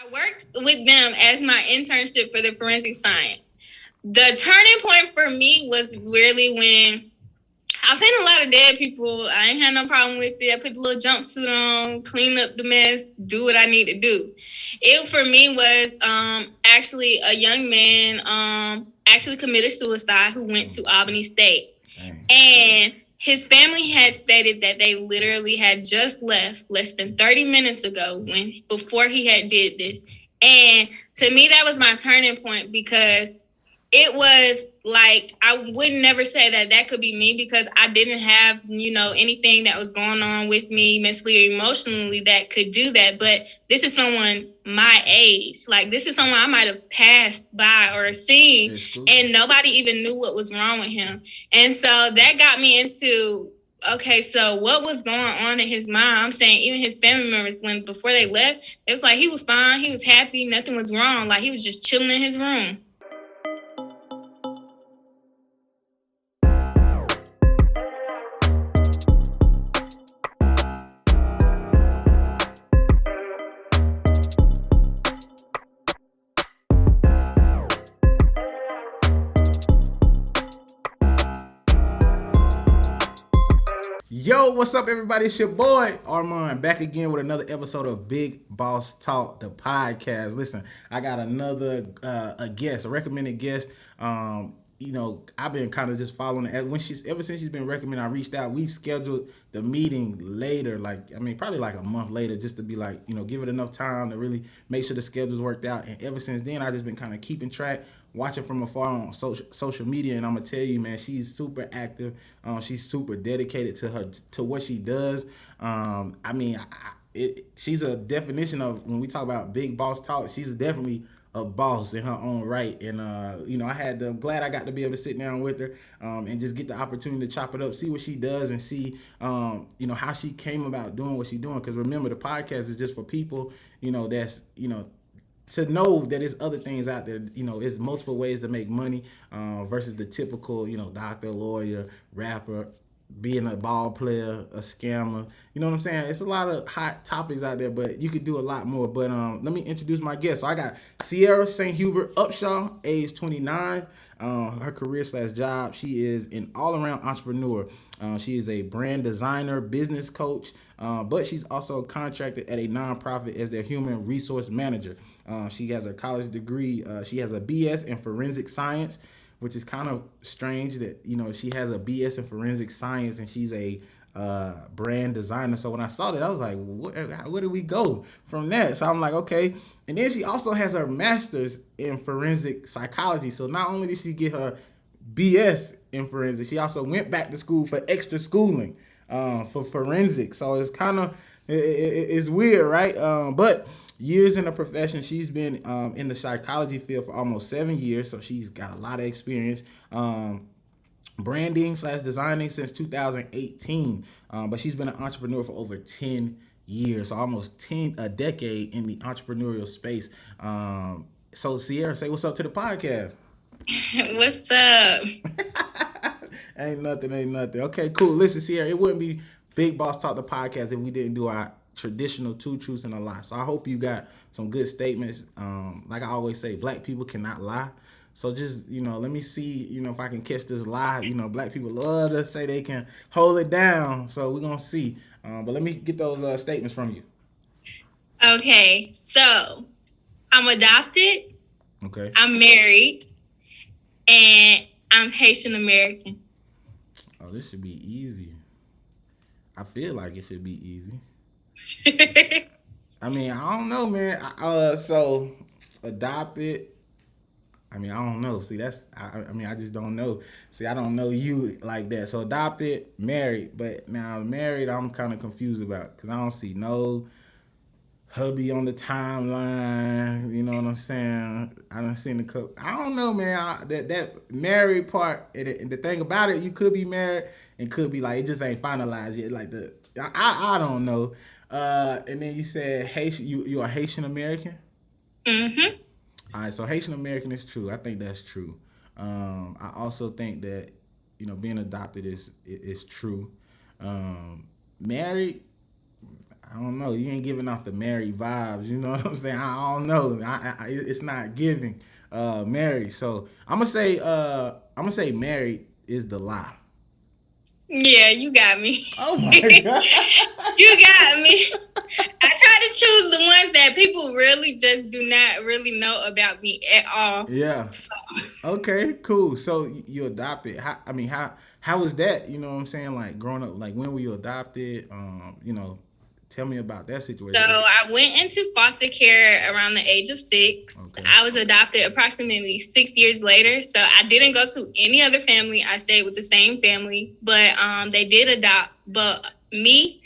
I worked with them as my internship for the forensic science. The turning point for me was really when I've seen a lot of dead people. I ain't had no problem with it. I put the little jumpsuit on, clean up the mess, do what I need to do. It for me was actually a young man actually committed suicide who went to Albany State. Dang. And his family had stated that they literally had just left less than 30 minutes ago before he had did this. And to me, that was my turning point because it was like, I would never say that could be me because I didn't have, anything that was going on with me mentally or emotionally that could do that. But this is someone my age. Like, this is someone I might have passed by or seen, and nobody even knew what was wrong with him. And so that got me into, okay, so what was going on in his mind? I'm saying even his family members, before they left, it was like he was fine. He was happy. Nothing was wrong. Like, he was just chilling in his room. Yo, what's up, everybody? It's your boy Armand back again with another episode of Big Boss Talk, the podcast. Listen, I got another a recommended guest. I've been kind of just following it. Ever since she's been recommended, I reached out. We scheduled the meeting later, probably like a month later, just to be like, give it enough time to really make sure the schedules worked out. And ever since then, I just been kind of keeping track, watching from afar on social media, and I'm gonna tell you, man, she's super active. She's super dedicated to what she does. She's a definition of, when we talk about big boss talk, she's definitely a boss in her own right. And I'm glad I got to be able to sit down with her and just get the opportunity to chop it up, see what she does, and see how she came about doing what she's doing. Because remember, the podcast is just for people that's to know that there's other things out there. There's multiple ways to make money versus the typical, doctor, lawyer, rapper, being a ball player, a scammer. You know what I'm saying? It's a lot of hot topics out there, but you could do a lot more. But let me introduce my guest. So I got Cierra St. Hubert Upshaw, age 29. Her career/job, she is an all-around entrepreneur. She is a brand designer, business coach, but she's also contracted at a nonprofit as their human resource manager. She has a college degree. She has a BS in forensic science, which is kind of strange that, she has a BS in forensic science and she's a brand designer. So when I saw that, I was like, where do we go from that? So I'm like, okay. And then she also has her master's in forensic psychology. So not only did she get her BS in forensics, she also went back to school for extra schooling for forensics. So it's kind of, it's weird, right? But years in the profession, she's been in the psychology field for almost 7 years. So she's got a lot of experience. Branding/designing since 2018, but she's been an entrepreneur for over 10 years, so almost a decade in the entrepreneurial space. So Cierra, say what's up to the podcast. What's up? Ain't nothing. Okay, cool. Listen, Cierra, it wouldn't be Big Boss Talk the podcast if we didn't do our traditional 2 truths and a lie. So I hope you got some good statements. Like I always say, black people cannot lie. So just, let me see, if I can catch this lie. Black people love to say they can hold it down. So we're going to see. But let me get those statements from you. Okay. So I'm adopted. Okay. I'm married. And I'm Haitian American. Oh, this should be easy. I feel like it should be easy. I don't know, man. So adopted. I don't know. See, I just don't know. See, I don't know you like that. So adopted, married. But now married, I'm kind of confused about, because I don't see no hubby on the timeline. You know what I'm saying? I done seen the couple. I don't know, man. That married part, and the thing about it, you could be married and could be like, it just ain't finalized yet. Like I don't know. And then you said Haitian. You are Haitian American? Mm-hmm. All right, so Haitian American is true. I think that's true. I also think that, being adopted is true. Married, I don't know. You ain't giving off the married vibes. You know what I'm saying? I don't know. It's not giving married. So I'm gonna say married is the lie. Yeah, you got me. Oh my god. You got me. I try to choose the ones that people really just do not really know about me at all. Yeah. So, Okay. Cool. So you adopted. How was that? You know what I'm saying? Like growing up. Like when were you adopted? Tell me about that so situation. I went into foster care around the age of 6. Okay. I was adopted approximately 6 years later. So I didn't go to any other family. I stayed with the same family, but they did adopt, but me,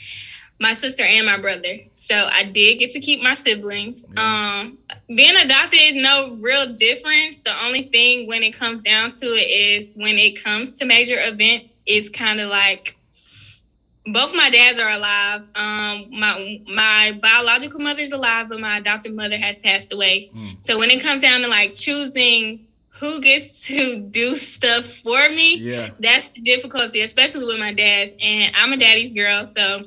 my sister, and my brother. So I did get to keep my siblings. Yeah. Being adopted is no real difference. The only thing when it comes down to it is when it comes to major events, it's kind of like both my dads are alive. My biological mother's alive, but my adopted mother has passed away. So when it comes down to like choosing who gets to do stuff for me, Yeah. that's the difficulty, especially with my dad. And I'm a daddy's girl, so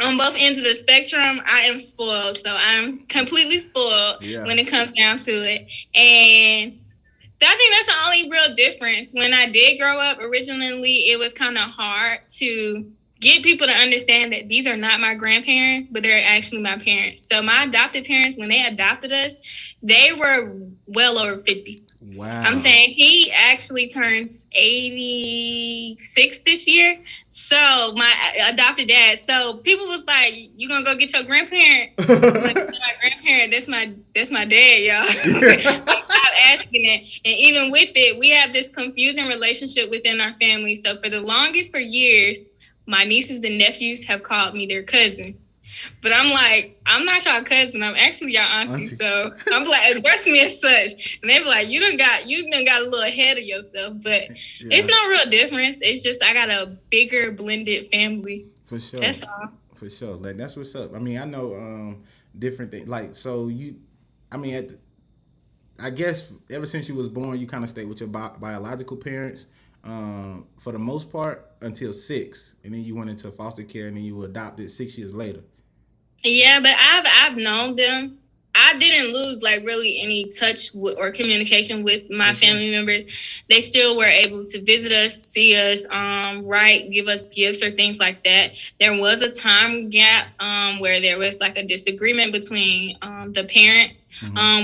on both ends of the spectrum, I am spoiled. So I'm completely spoiled when it comes down to it. And I think that's the only real difference. When I did grow up, originally, it was kind of hard to get people to understand that these are not my grandparents, but they're actually my parents. So my adopted parents, when they adopted us, they were well over 50. Wow. I'm saying he actually turns 86 this year. So my adopted dad. So people was like, "You gonna go get your grandparent?" I'm like, my grandparent. That's my dad, y'all. Stop asking that. And even with it, we have this confusing relationship within our family. So for the longest, for years, my nieces and nephews have called me their cousin. But I'm like, I'm not y'all cousin. I'm actually y'all auntie. So I'm like, address me as such. And they be like, you done got a little ahead of yourself. But it's no real difference. It's just I got a bigger blended family. For sure. That's all. For sure. Like that's what's up. I mean, I know different things. Like so you, I mean, I guess ever since you was born, you kind of stayed with your biological parents. For the most part until 6, and then you went into foster care, and then you were adopted 6 years later. Yeah, but I've known them. I didn't lose like really any touch or communication with my family members. They still were able to visit us, see us, give us gifts or things like that. There was a time gap where there was like a disagreement between the parents,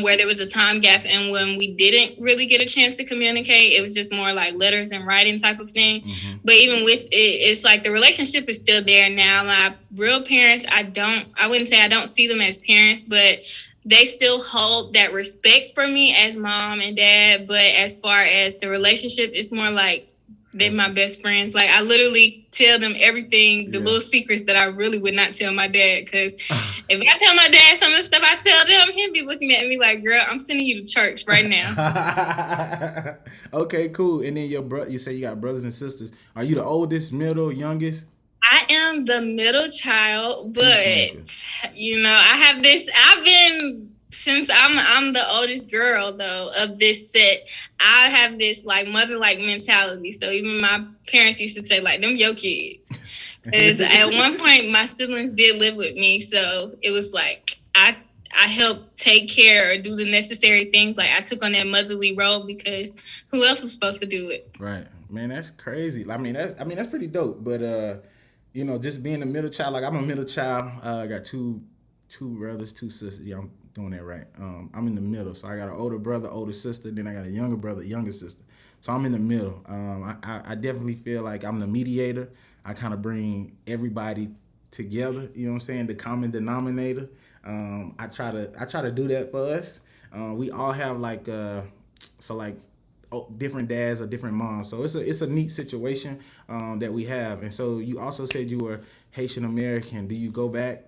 where there was a time gap, and when we didn't really get a chance to communicate, it was just more like letters and writing type of thing. But even with it, it's like the relationship is still there now. My real parents, I wouldn't say I don't see them as parents, but they still hold that respect for me as mom and dad. But as far as the relationship, it's more like they're my best friends. Like I literally tell them everything, the little secrets that I really would not tell my dad. Because if I tell my dad some of the stuff I tell them, he'll be looking at me like, "Girl, I'm sending you to church right now." Okay, cool. And then you say you got brothers and sisters. Are you the oldest, middle, youngest? I am the middle child, but I have this. I've been since I'm the oldest girl though of this set. I have this like mother-like mentality. So even my parents used to say like, "Them your kids." Because at one point my siblings did live with me, so it was like I helped take care or do the necessary things. Like I took on that motherly role because who else was supposed to do it? Right, man. That's crazy. I mean that's pretty dope. But just being a middle child, like I'm a middle child. I got two brothers, 2 sisters. Yeah, I'm doing that right. I'm in the middle. So I got an older brother, older sister. Then I got a younger brother, younger sister. So I'm in the middle. I definitely feel like I'm the mediator. I kind of bring everybody together. You know what I'm saying? The common denominator. I try to do that for us. We all have different dads or different moms, so it's a neat situation that we have. And so you also said you were Haitian American. Do you go back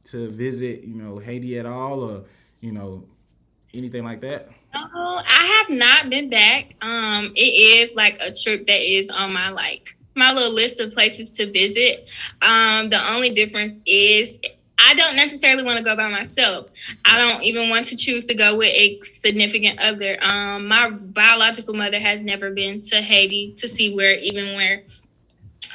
to visit Haiti at all, or anything like that? No, I have not been back. It is like a trip that is on my little list of places to visit. The only difference is I don't necessarily want to go by myself. I don't even want to choose to go with a significant other. My biological mother has never been to Haiti to see where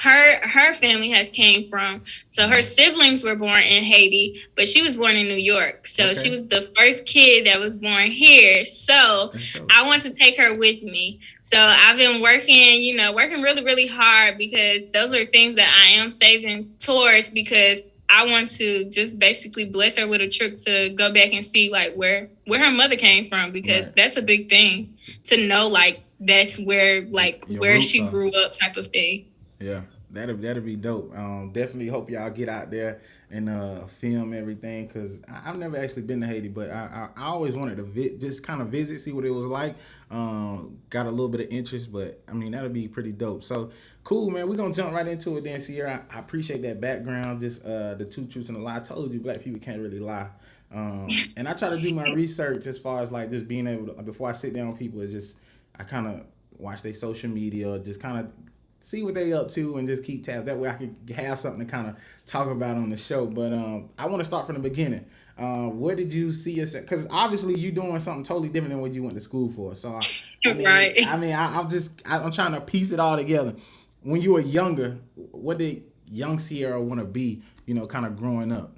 her family has came from. So her siblings were born in Haiti, but she was born in New York. So she was the first kid that was born here. So I want to take her with me. So I've been working really, really hard, because those are things that I am saving towards, because I want to just basically bless her with a trip to go back and see like where her mother came from, because that's a big thing to know, like that's where where she grew up type of thing. Yeah, that'll be dope. Definitely hope y'all get out there and film everything, because I've never actually been to Haiti, but I always wanted to just kind of visit, see what it was like. Got a little bit of interest, but I mean that'll be pretty dope. So cool, man. We're gonna jump right into it then, Cierra. I appreciate that background. Just the two truths and a lie. I told you, black people can't really lie. And I try to do my research as far as like just being able to, before I sit down with people, it's just I kind of watch their social media, just kind of see what they up to and just keep tabs. That way I could have something to kind of talk about on the show. But I want to start from the beginning. Where did you see yourself? Because obviously you're doing something totally different than what you went to school for. So I'm trying to piece it all together. When you were younger, what did young Cierra want to be, kind of growing up?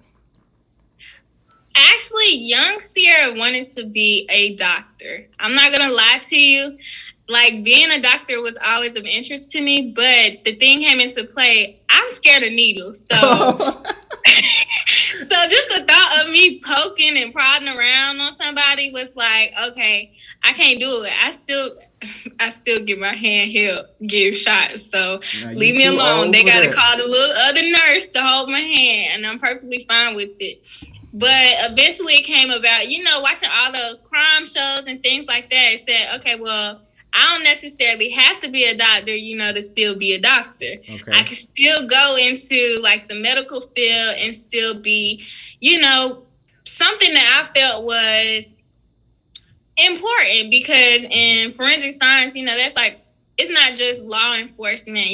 Actually, young Cierra wanted to be a doctor. I'm not going to lie to you. Like, being a doctor was always of interest to me, but the thing came into play. I'm scared of needles. So, so just the thought of me poking and prodding around on somebody was like, okay, I can't do it. I still get my hand held, give shots. So leave me alone. They got to call the little other nurse to hold my hand, and I'm perfectly fine with it. But eventually it came about, watching all those crime shows and things like that. It said, okay, well, I don't necessarily have to be a doctor, to still be a doctor. Okay. I can still go into like the medical field and still be, something that I felt was important, because in forensic science, that's like, it's not just law enforcement,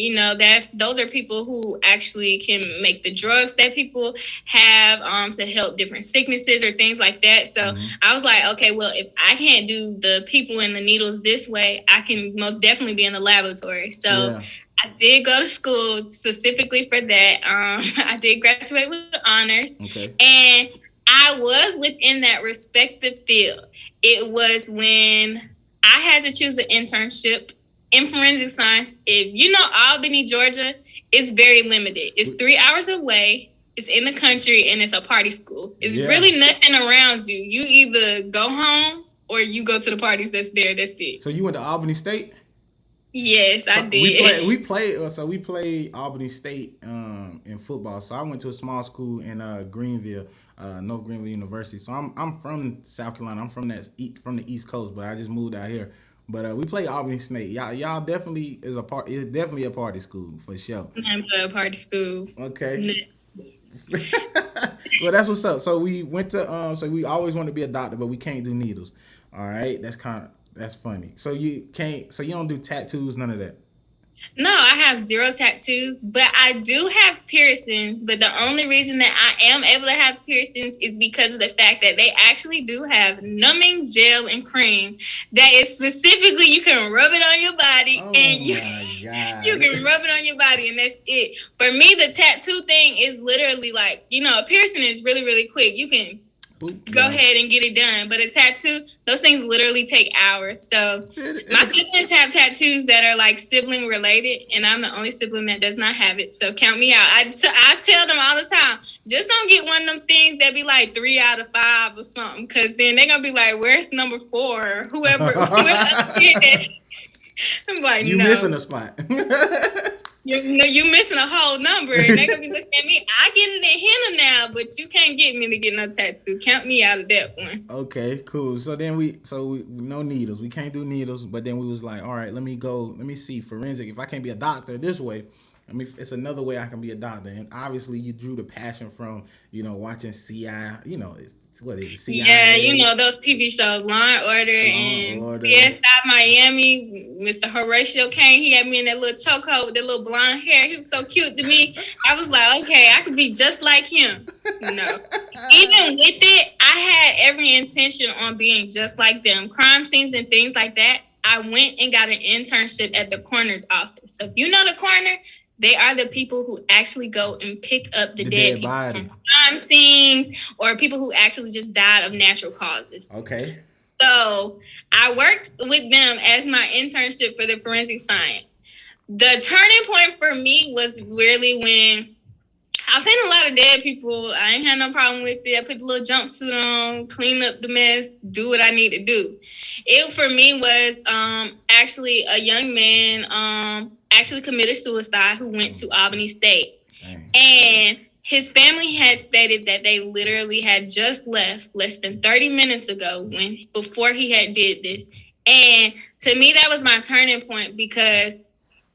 those are people who actually can make the drugs that people have to help different sicknesses or things like that. So I was like, okay, well, if I can't do the people and the needles this way, I can most definitely be in the laboratory. So I did go to school specifically for that. I did graduate with honors. Okay. And I was within that respective field. It was when I had to choose an internship in forensic science. If you know Albany, Georgia, it's very limited. It's 3 hours away. It's in the country, and it's a party school. It's really nothing around you. You either go home or you go to the parties that's there. That's it. So you went to Albany State? Yes, I did. We played Albany State in football. So I went to a small school in Greenville, North Greenville University. So I'm from South Carolina. I'm from the East Coast, but I just moved out here. But we play Albany State. Y'all definitely is definitely a party school for sure. I'm a party school. Okay. Well, that's what's up. So we went to so we always want to be a doctor, but we can't do needles. All right, that's funny. So you don't do tattoos, none of that. No, I have 0 tattoos, but I do have piercings. But the only reason that I am able to have piercings is because of the fact that they actually do have numbing gel and cream that is specifically, you can rub it on your body, you can rub it on your body, and that's it. For me, the tattoo thing is literally like, a piercing is really, really quick. You can go ahead and get it done. But a tattoo, those things literally take hours. So my siblings have tattoos that are like sibling related, and I'm the only sibling that does not have it. So count me out. I tell them all the time, just don't get one of them things that be like 3 out of 5 or something, because then they're going to be like, where's number 4? Or whoever I'm like, you missing a spot. You missing a whole number, and they're gonna be looking at me. I get it in henna now, but you can't get me to get no tattoo. Count me out of that one. Okay, cool. So then we no needles. We can't do needles, but then we was like, all right, let me see forensic. If I can't be a doctor this way, it's another way I can be a doctor. And obviously you drew the passion from, watching CI, what is it? CIA? Yeah, those TV shows, Law and Order, CSI Miami. Mr. Horatio Kane, he had me in that little chokehold with that little blonde hair. He was so cute to me. I was like, okay, I could be just like him. Even with it, I had every intention on being just like them. Crime scenes and things like that. I went and got an internship at the coroner's office. So if you know the coroner, They are the people who actually go and pick up the dead people body from crime scenes or people who actually just died of natural causes. Okay. So I worked with them as my internship for the forensic science. The turning point for me was really when I've seen a lot of dead people. I ain't had no problem with it. I put the little jumpsuit on, clean up the mess, do what I need to do. It for me was actually a young man actually committed suicide who went to Albany State. Dang. And his family had stated that they literally had just left less than 30 minutes ago before he had did this. And to me, that was my turning point because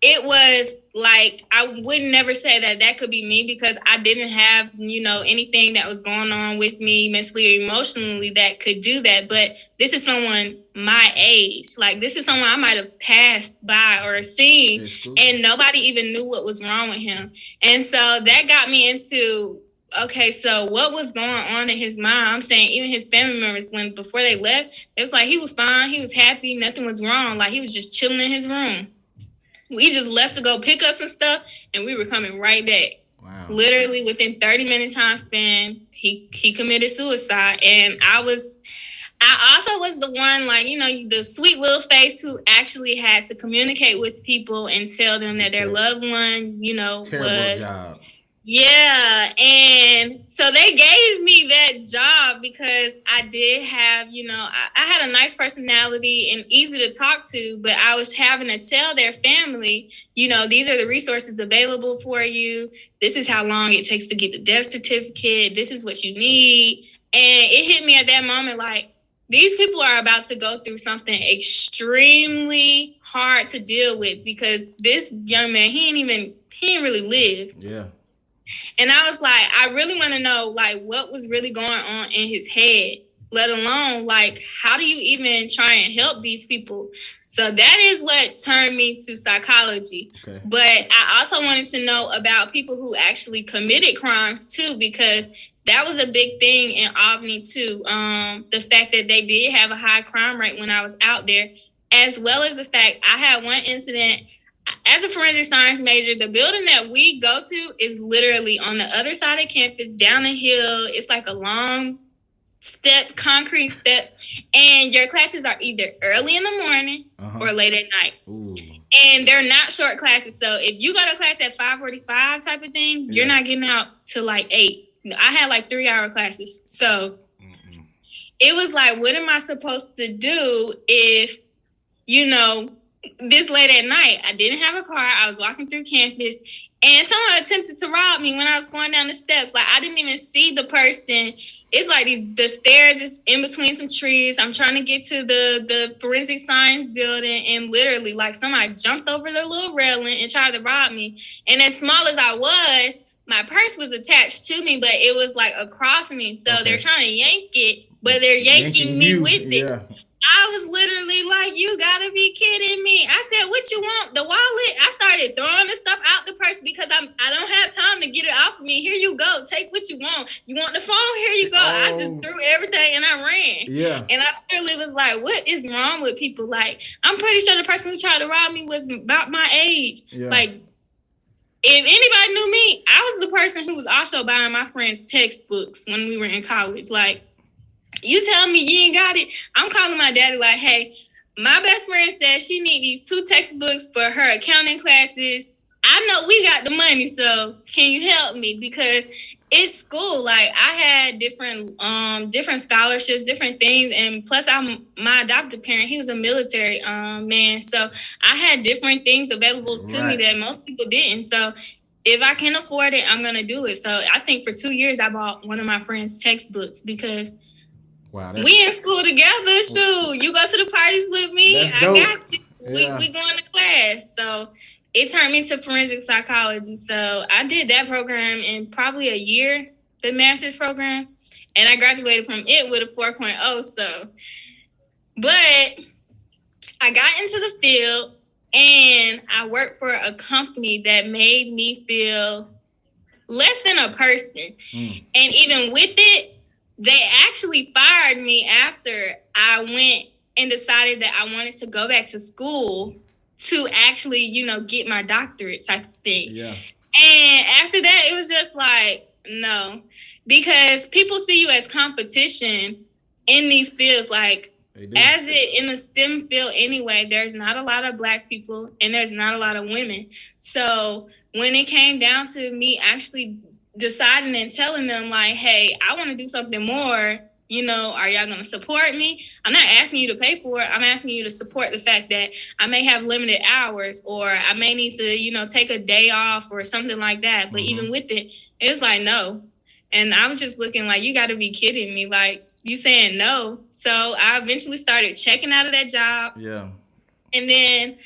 it was like, I would never say that could be me because I didn't have, anything that was going on with me mentally or emotionally that could do that. But this is someone my age. Like, this is someone I might have passed by or seen, and nobody even knew what was wrong with him. And so that got me into, okay, so what was going on in his mind? I'm saying even his family members, before they left, it was like he was fine. He was happy. Nothing was wrong. Like, he was just chilling in his room. We just left to go pick up some stuff, and we were coming right back. Wow. Literally within 30-minute time span, he committed suicide. And I also was the one, like, the sweet little face who actually had to communicate with people and tell them that their loved one, Terrible job. Yeah, and so they gave me that job because I did have, I had a nice personality and easy to talk to, but I was having to tell their family, these are the resources available for you. This is how long it takes to get the death certificate. This is what you need. And it hit me at that moment, like, these people are about to go through something extremely hard to deal with because this young man, he ain't really lived. Yeah. And I was like, I really want to know, like, what was really going on in his head, let alone, like, how do you even try and help these people? So that is what turned me to psychology. Okay. But I also wanted to know about people who actually committed crimes, too, because that was a big thing in Albany, too. The fact that they did have a high crime rate when I was out there, as well as the fact I had one incident. As a forensic science major, the building that we go to is literally on the other side of campus, down a hill. It's like a long concrete steps. And your classes are either early in the morning or late at night. Ooh. And they're not short classes. So if you go to class at 5:45 type of thing, you're not getting out till like 8. I had like 3-hour classes. So it was like, what am I supposed to do if, this late at night? I didn't have a car. I was walking through campus and someone attempted to rob me when I was going down the steps. Like, I didn't even see the person. It's like the stairs is in between some trees. I'm trying to get to the forensic science building, and literally, like, somebody jumped over the little railing and tried to rob me. And as small as I was, my purse was attached to me, but it was like across me. So they're trying to yank it, but they're yanking me with it. Yeah. I was literally like, you gotta be kidding me. I said, what you want? The wallet? I started throwing the stuff out the purse because I don't have time to get it off of me. Here you go. Take what you want. You want the phone? Here you go. I just threw everything and I ran. Yeah. And I literally was like, what is wrong with people? Like, I'm pretty sure the person who tried to rob me was about my age. Yeah. Like, if anybody knew me, I was the person who was also buying my friends' textbooks when we were in college. Like, you tell me you ain't got it, I'm calling my daddy like, hey, my best friend said she need these 2 textbooks for her accounting classes. I know we got the money, so can you help me? Because it's school. Like, I had different scholarships, different things, and plus my adopted parent, he was a military man, so I had different things available to me that most people didn't. So if I can afford it, I'm gonna do it. So I think for 2 years I bought one of my friends' textbooks because we in school together. Shoot, you go to the parties with me, I got you. Yeah. We going to class. So it turned me to forensic psychology. So I did that program in probably a year, the master's program, and I graduated from it with a 4.0. So, but I got into the field and I worked for a company that made me feel less than a person. And even with it, they actually fired me after I went and decided that I wanted to go back to school to actually, get my doctorate type of thing. Yeah. And after that, it was just like, no, because people see you as competition in these fields. Like, as it in the STEM field anyway, there's not a lot of Black people and there's not a lot of women. So when it came down to me actually deciding and telling them like, hey, I want to do something more, are y'all going to support me? I'm not asking you to pay for it. I'm asking you to support the fact that I may have limited hours, or I may need to, take a day off or something like that. But even with it, it's like, no. And I was just looking like, you got to be kidding me. Like, you saying no. So I eventually started checking out of that job. Yeah. And then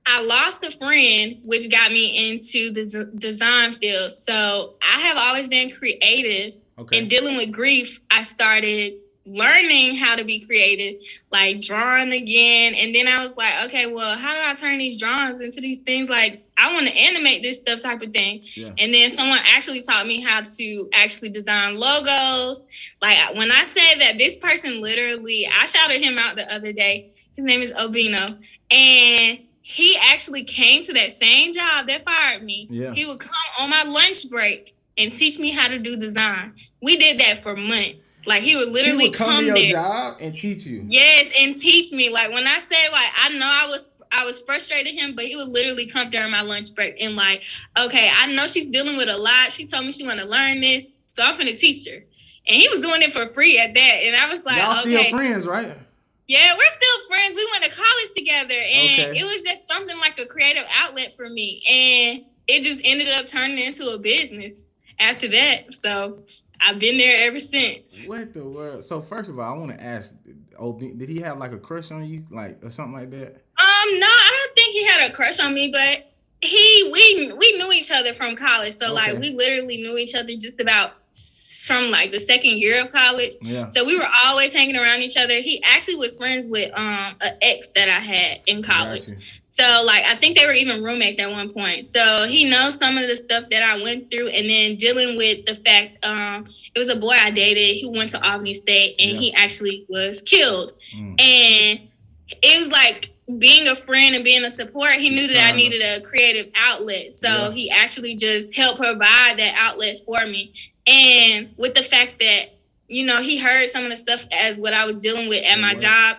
I lost a friend, which got me into the design field. So I have always been creative. Okay. And dealing with grief, I started learning how to be creative, like drawing again. And then I was like, okay, well, how do I turn these drawings into these things? Like, I want to animate this stuff type of thing. Yeah. And then someone actually taught me how to actually design logos. Like, when I say that, this person literally, I shouted him out the other day. His name is Obino. And he actually came to that same job that fired me. Yeah. He would come on my lunch break and teach me how to do design. We did that for months. Like, he would literally come to your job and teach you. Yes, and teach me. Like, when I say, like, I know I was frustrated with him, but he would literally come during my lunch break and like, okay, I know she's dealing with a lot. She told me she want to learn this, so I'm finna teach her. And he was doing it for free at that. And I was like, y'all still friends, right? Yeah, we're still friends. We went to college together, and it was just something like a creative outlet for me. And it just ended up turning into a business after that. So I've been there ever since. What the world? So first of all, I want to ask, did he have like a crush on you, like, or something like that? No, I don't think he had a crush on me, but we knew each other from college. So like, we literally knew each other just about from like the second year of college. Yeah. So we were always hanging around each other. He actually was friends with an ex that I had in college. Gotcha. So like, I think they were even roommates at one point. So he knows some of the stuff that I went through, and then dealing with the fact it was a boy I dated. He went to Albany State, and he actually was killed. And it was like being a friend and being a support. He knew that I needed a creative outlet. So he actually just helped provide that outlet for me. And with the fact that, he heard some of the stuff as what I was dealing with at my job,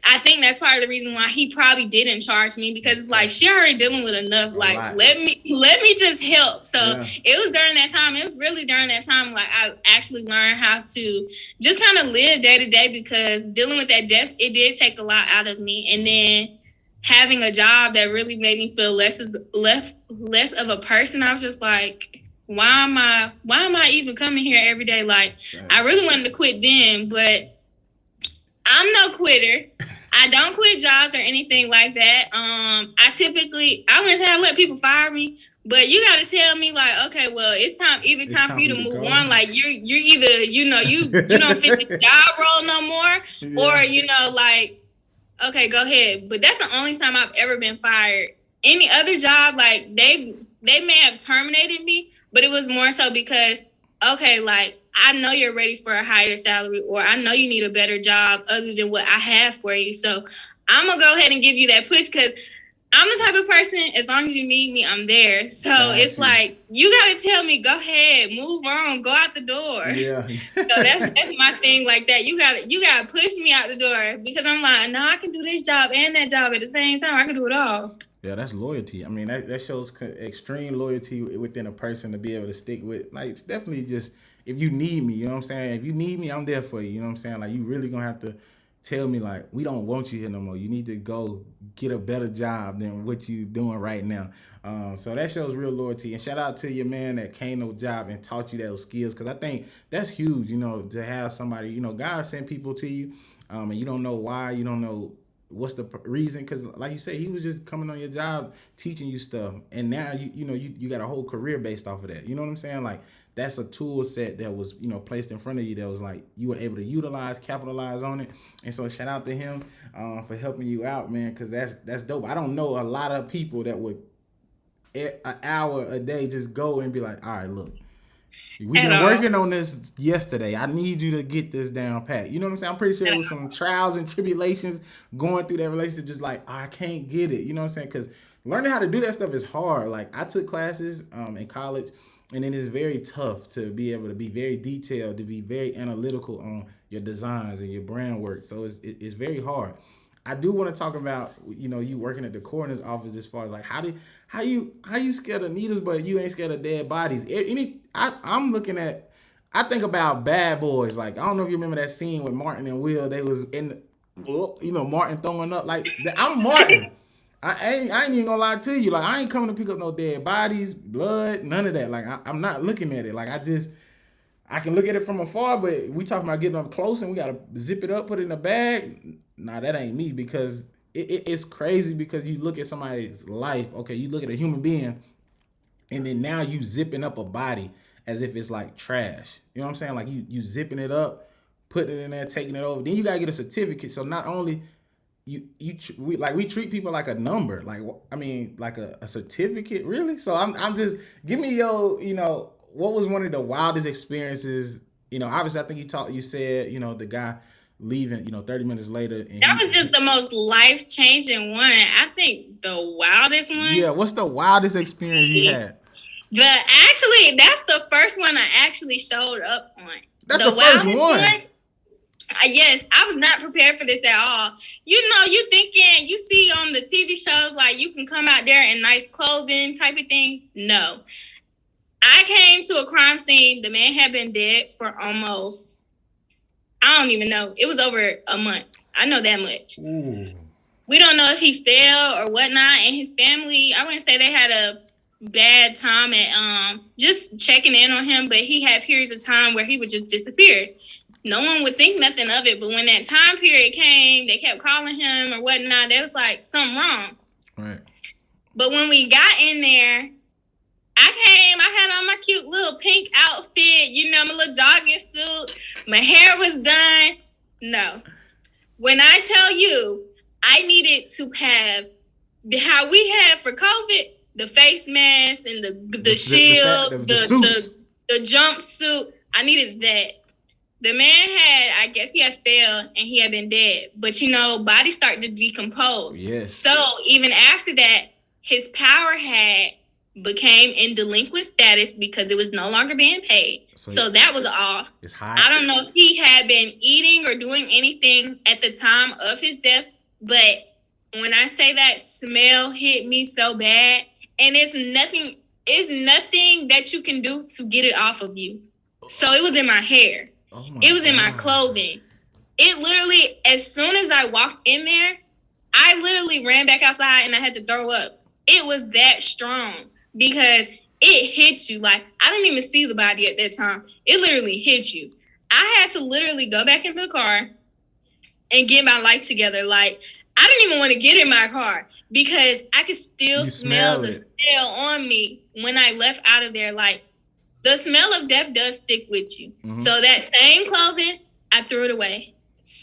I think that's part of the reason why he probably didn't charge me, because it's like, she already dealing with enough. Like, let me just help. So it was during that time. It was really during that time, like, I actually learned how to just kind of live day to day, because dealing with that death, it did take a lot out of me. And then having a job that really made me feel less of a person, I was just like, why am I even coming here every day? Like, I really wanted to quit then, but I'm no quitter. I don't quit jobs or anything like that. I wouldn't say I let people fire me, but you got to tell me like, okay, well, it's time for you to move on. Like, you're either, you don't fit the job role no more, or, like, okay, go ahead. But that's the only time I've ever been fired. Any other job, like, they may have terminated me, but it was more so because, okay, like, I know you're ready for a higher salary, or I know you need a better job other than what I have for you. So I'm going to go ahead and give you that push, because I'm the type of person, as long as you need me, I'm there. So it's like, you got to tell me, go ahead, move on, go out the door. Yeah. So that's my thing like that. You got to push me out the door, because I'm like, no, I can do this job and that job at the same time. I can do it all. Yeah, that's loyalty. I mean, that shows extreme loyalty within a person to be able to stick with. Like, it's definitely just, if you need me, you know what I'm saying? If you need me, I'm there for you, you know what I'm saying? Like, you really gonna have to tell me, like, we don't want you here no more. You need to go get a better job than what you doing right now. So that shows real loyalty. And shout out to your man that came to a job and taught you those skills, because I think that's huge, to have somebody, God sent people to you, and you don't know why, you don't know what's the reason, because like you said, he was just coming on your job teaching you stuff, and now you got a whole career based off of that. You know what I'm saying? Like, that's a tool set that was placed in front of you that was like you were able to capitalize on it. And so shout out to him for helping you out, man, because that's dope. I don't know a lot of people that would an hour a day just go and be like, all right, look, We've been working on this yesterday. I need you to get this down pat. You know what I'm saying? I'm pretty sure it was some trials and tribulations going through that relationship. Just like, oh, I can't get it. You know what I'm saying? Because learning how to do that stuff is hard. Like, I took classes in college, and it is very tough to be able to be very detailed, to be very analytical on your designs and your brand work. So it's very hard. I do want to talk about, you know, you working at the coroner's office as far as like how you scared of needles but you ain't scared of dead bodies. I'm looking at, I think about Bad Boys. Like, I don't know if you remember that scene with Martin and Will. They was in, you know, Martin throwing up. Like, I'm Martin. I ain't even gonna lie to you. Like, I ain't coming to pick up no dead bodies, blood, none of that. Like, I'm not looking at it. Like, I can look at it from afar, but we talking about getting up close and we gotta zip it up, put it in a bag. Nah, that ain't me, because it's crazy, because you look at somebody's life. Okay, you look at a human being, and then now you zipping up a body as if it's like trash. You know what I'm saying? Like, you zipping it up, putting it in there, taking it over. Then you gotta get a certificate. So not only we treat people like a number. Like, I mean, like a certificate, really. So I'm just, give me your, you know, what was one of the wildest experiences? You know, obviously, I think you said, you know, the guy leaving, you know, 30 minutes later. And that was just the most life-changing one. I think the wildest one. Yeah, what's the wildest experience you had? That's the first one I actually showed up on. That's the first one. Yes, I was not prepared for this at all. You know, you see on the TV shows, like, you can come out there in nice clothing type of thing. No. I came to a crime scene. The man had been dead for almost, I don't even know. It was over a month. I know that much. Ooh. We don't know if he fell or whatnot. And his family, I wouldn't say they had a bad time at just checking in on him, but he had periods of time where he would just disappear. No one would think nothing of it. But when that time period came, they kept calling him or whatnot. There was like something wrong. Right. But when we got in there, I had on my cute little pink outfit, you know, my little jogging suit. My hair was done. No. When I tell you, I needed to have how we had for COVID, the face mask and the shield, the jumpsuit. I needed that. The man I guess he had failed and he had been dead. But, you know, bodies start to decompose. Yes. So even after that, his power became in delinquent status because it was no longer being paid. So that was off. It's high. I don't know if he had been eating or doing anything at the time of his death, but when I say that smell hit me so bad, and it's nothing that you can do to get it off of you. So it was in my hair. It was in my clothing. It literally, as soon as I walked in there, I literally ran back outside and I had to throw up. It was that strong. Because it hit you. Like, I didn't even see the body at that time. It literally hit you. I had to literally go back into the car and get my life together. Like, I didn't even want to get in my car because I could still smell the smell on me when I left out of there. Like, the smell of death does stick with you. Mm-hmm. So that same clothing, I threw it away.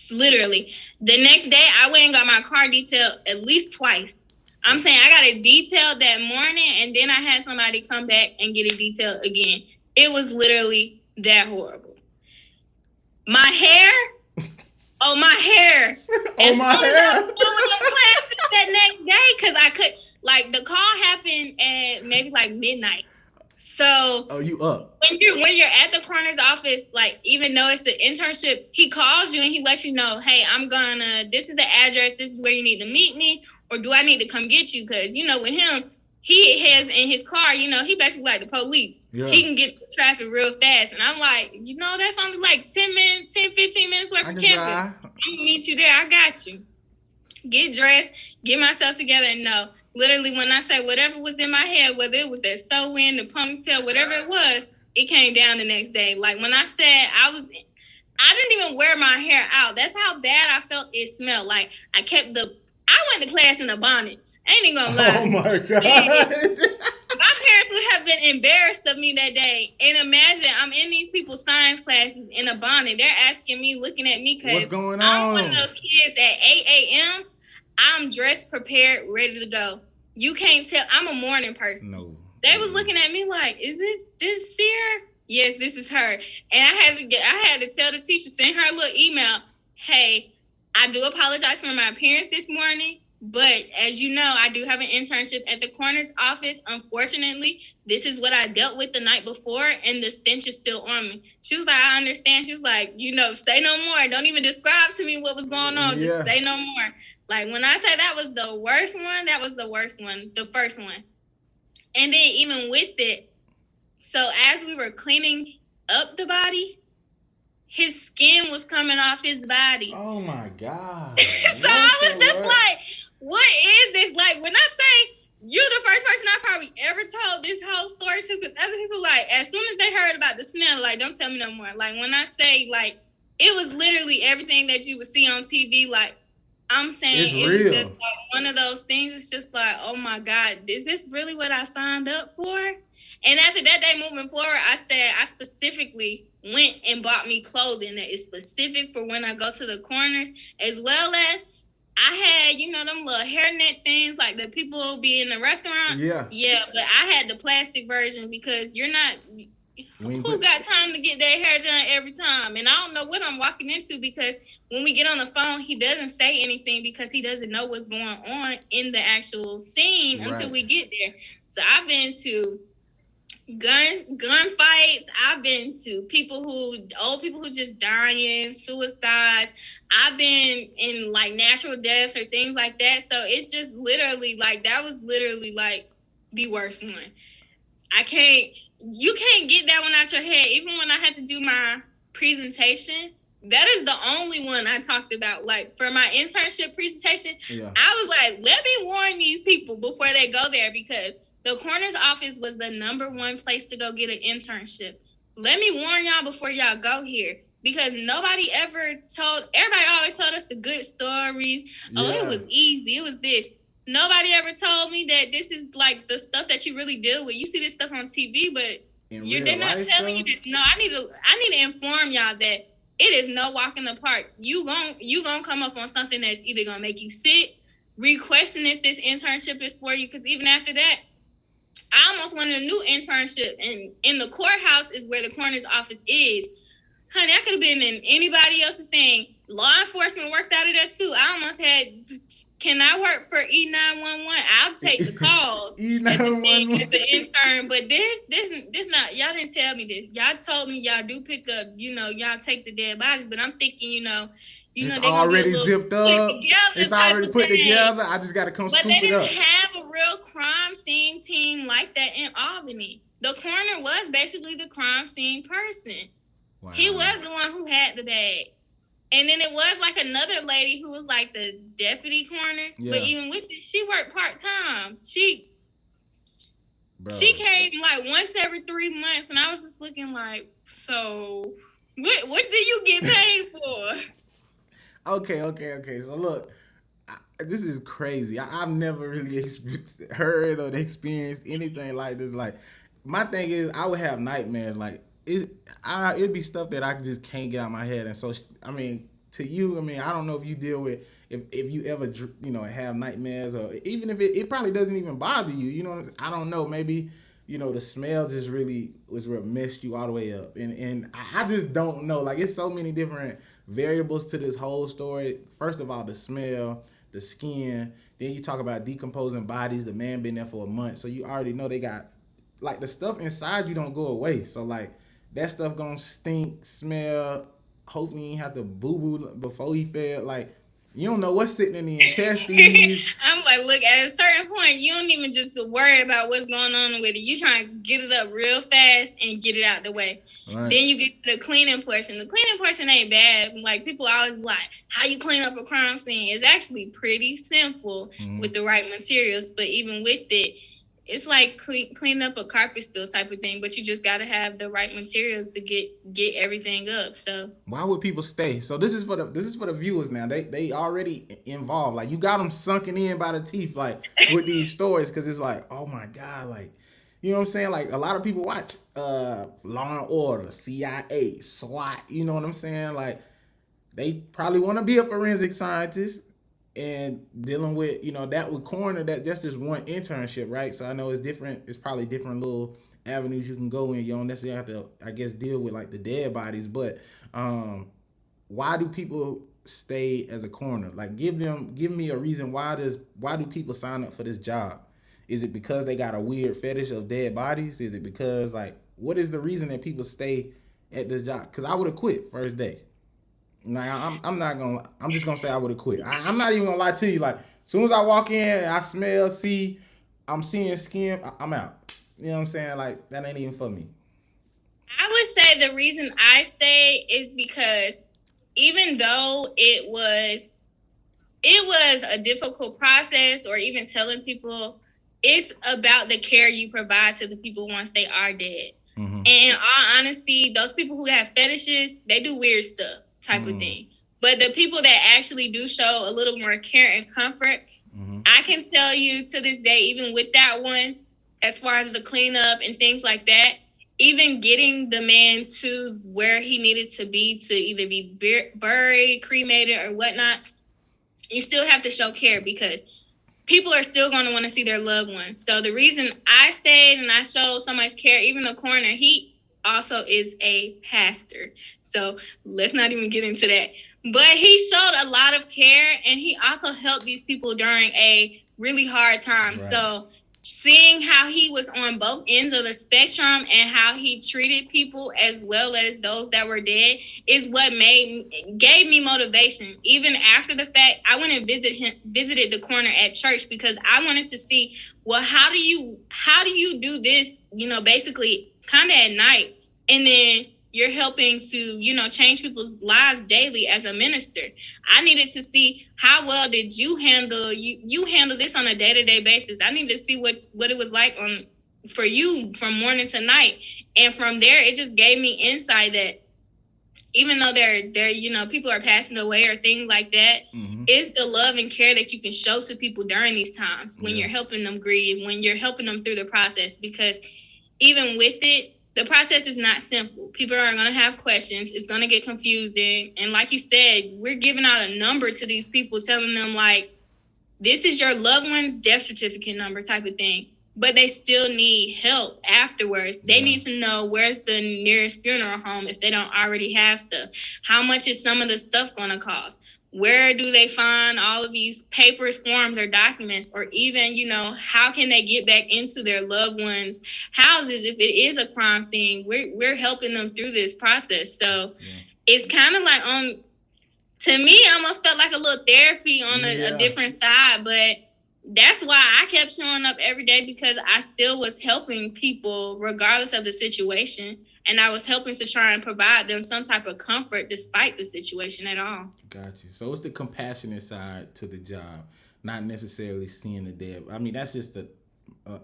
Literally. The next day, I went and got my car detailed at least twice. I'm saying I got it detailed that morning, and then I had somebody come back and get it detailed again. It was literally that horrible. My hair? Oh, my hair. As soon as I was doing classes that next day, because I could, like, the call happened at maybe like midnight. So, oh, you up? When you're at the coroner's office, like, even though it's the internship, he calls you and he lets you know, hey, this is the address, this is where you need to meet me, or do I need to come get you? Because, you know, with him, he has in his car, you know, he basically like the police. Yeah. He can get the traffic real fast. And I'm like, you know, that's only like 15 minutes away from campus. I'm going to meet you there. I got you. Get dressed, get myself together, and no. Literally, when I say whatever was in my head, whether it was that sew-in, the ponytail, whatever it was, it came down the next day. Like, when I said I didn't even wear my hair out. That's how bad I felt it smelled. Like, I went to class in a bonnet. I ain't even gonna lie. Oh, my God. My parents would have been embarrassed of me that day. And imagine, I'm in these people's science classes in a bonnet. They're asking me, looking at me, because what's going on? I'm one of those kids at 8 a.m., I'm dressed, prepared, ready to go. You can't tell. I'm a morning person. No. They was looking at me like, is this Cierra? yes, this is her. And I had to tell the teacher, send her a little email. Hey, I do apologize for my appearance this morning, but as you know, I do have an internship at the coroner's office. Unfortunately, this is what I dealt with the night before, and the stench is still on me. She was like, I understand. She was like, say no more. Don't even describe to me what was going on. Just say no more. Like, when I say that was the worst one, that was the worst one, the first one. And then even with it, so as we were cleaning up the body, his skin was coming off his body. Oh my God. So I was just like, what is this? Like, when I say you're the first person I probably ever told this whole story to, because other people, like, as soon as they heard about the smell, like, don't tell me no more. Like, when I say, like, it was literally everything that you would see on TV. Like, I'm saying it was just like one of those things. It's just like, oh my God, is this really what I signed up for? And after that day moving forward, I said I specifically went and bought me clothing that is specific for when I go to the corners, as well as I had, them little hairnet things like the people be in the restaurant. Yeah. Yeah, but I had the plastic version because you're not... Who got time to get their hair done every time? And I don't know what I'm walking into, because when we get on the phone, he doesn't say anything because he doesn't know what's going on in the actual scene until we get there. So I've been to gunfights. I've been to old people who just dying, suicides. I've been in like natural deaths or things like that. So it's just literally like, that was literally like the worst one. You can't get that one out your head. Even when I had to do my presentation, that is the only one I talked about. Like, for my internship presentation, I was like, let me warn these people before they go there, because the coroner's office was the #1 place to go get an internship. Let me warn y'all before y'all go here, because everybody always told us the good stories. Oh, it was easy. It was this. Nobody ever told me that this is like the stuff that you really deal with. You see this stuff on TV, but they're not telling you that. No, I need to inform y'all that it is no walk in the park. You gonna come up on something that's either gonna make you sick, re-question if this internship is for you. Because even after that, I almost wanted a new internship, and in the courthouse is where the coroner's office is. Honey, that could have been in anybody else's thing. Law enforcement worked out of there too. I almost had, can I work for E911? I'll take the calls E911 as the intern. But this not, y'all didn't tell me this. Y'all told me y'all do pick up, y'all take the dead bodies. But I'm thinking, it's already zipped up. It's already put together. I just got to come scoop it up. But they didn't have a real crime scene team like that in Albany. The coroner was basically the crime scene person. Wow. He was the one who had the bag. And then it was like another lady who was like the deputy coroner. Yeah. But even with this, she worked part-time. She came like once every 3 months, and I was just looking like, so what do you get paid for? Okay. So look, this is crazy. I've never really heard or experienced anything like this. Like, my thing is, I would have nightmares. Like, it'd be stuff that I just can't get out of my head. And so, I mean, to you, I mean, I don't know if you deal with, if you ever, have nightmares, or even if it probably doesn't even bother you, I don't know, maybe, the smell just really was what messed you all the way up. And I just don't know. Like, it's so many different variables to this whole story. First of all, the smell, the skin, then you talk about decomposing bodies. The man been there for a month. So you already know they got, like, the stuff inside you don't go away. So, like, that stuff gonna stink, smell. Hopefully you ain't have to boo-boo before he fell. Like, you don't know what's sitting in the intestines. I'm like, look, at a certain point, you don't even just worry about what's going on with it. You trying to get it up real fast and get it out the way. Right. Then you get to the cleaning portion. The cleaning portion ain't bad. Like, people always like, how you clean up a crime scene? It's actually pretty simple with the right materials. But even with it, it's like cleaning up a carpet spill type of thing, but you just got to have the right materials to get everything up. So why would people stay? So this is for the viewers now. They already involved. Like, you got them sunken in by the teeth, like, with these stories, because it's like, oh my God, like, you know what I'm saying? Like, a lot of people watch Law and Order, CIA, SWAT. You know what I'm saying? Like, they probably want to be a forensic scientist. And dealing with, that with coroner, that's just one internship, right? So I know it's different. It's probably different little avenues you can go in. You don't necessarily have to, I guess, deal with like the dead bodies, but why do people stay as a coroner? Like, give me a reason why do people sign up for this job? Is it because they got a weird fetish of dead bodies? Is it because, like, what is the reason that people stay at this job? Because I would have quit first day. Now I'm not gonna. I'm just gonna say I would have quit. I'm not even gonna lie to you. Like, as soon as I walk in, I smell, see, I'm seeing skin, I'm out. You know what I'm saying? Like, that ain't even for me. I would say the reason I stayed is because even though it was a difficult process, or even telling people, it's about the care you provide to the people once they are dead. Mm-hmm. And in all honesty, those people who have fetishes, they do weird stuff type of thing. But the people that actually do show a little more care and comfort, I can tell you to this day, even with that one, as far as the cleanup and things like that, even getting the man to where he needed to be to either be buried, cremated, or whatnot, you still have to show care because people are still going to want to see their loved ones. So the reason I stayed and I showed so much care, even the coroner, he also is a pastor. So let's not even get into that. But he showed a lot of care, and he also helped these people during a really hard time. Right. So seeing how he was on both ends of the spectrum and how he treated people as well as those that were dead is what gave me motivation. Even after the fact, I went and visited the coroner at church because I wanted to see, well, how do you do this, basically kind of at night, and then you're helping to, change people's lives daily as a minister. I needed to see how well did you handle this on a day-to-day basis. I needed to see what it was like for you from morning to night. And from there, it just gave me insight that even though they're people are passing away or things like that, it's the love and care that you can show to people during these times when you're helping them grieve, when you're helping them through the process. Because even with it, the process is not simple. People are going to have questions. It's going to get confusing. And like you said, we're giving out a number to these people, telling them, like, this is your loved one's death certificate number type of thing. But they still need help afterwards. They need to know where's the nearest funeral home if they don't already have stuff. How much is some of the stuff going to cost? Where do they find all of these papers, forms, or documents? Or even, how can they get back into their loved ones' houses if it is a crime scene? We're helping them through this process. So it's kind of like, to me, it almost felt like a little therapy on a different side. But that's why I kept showing up every day, because I still was helping people regardless of the situation. And I was helping to try and provide them some type of comfort despite the situation at all. Got you. So it's the compassionate side to the job, not necessarily seeing the dead. I mean, that's just the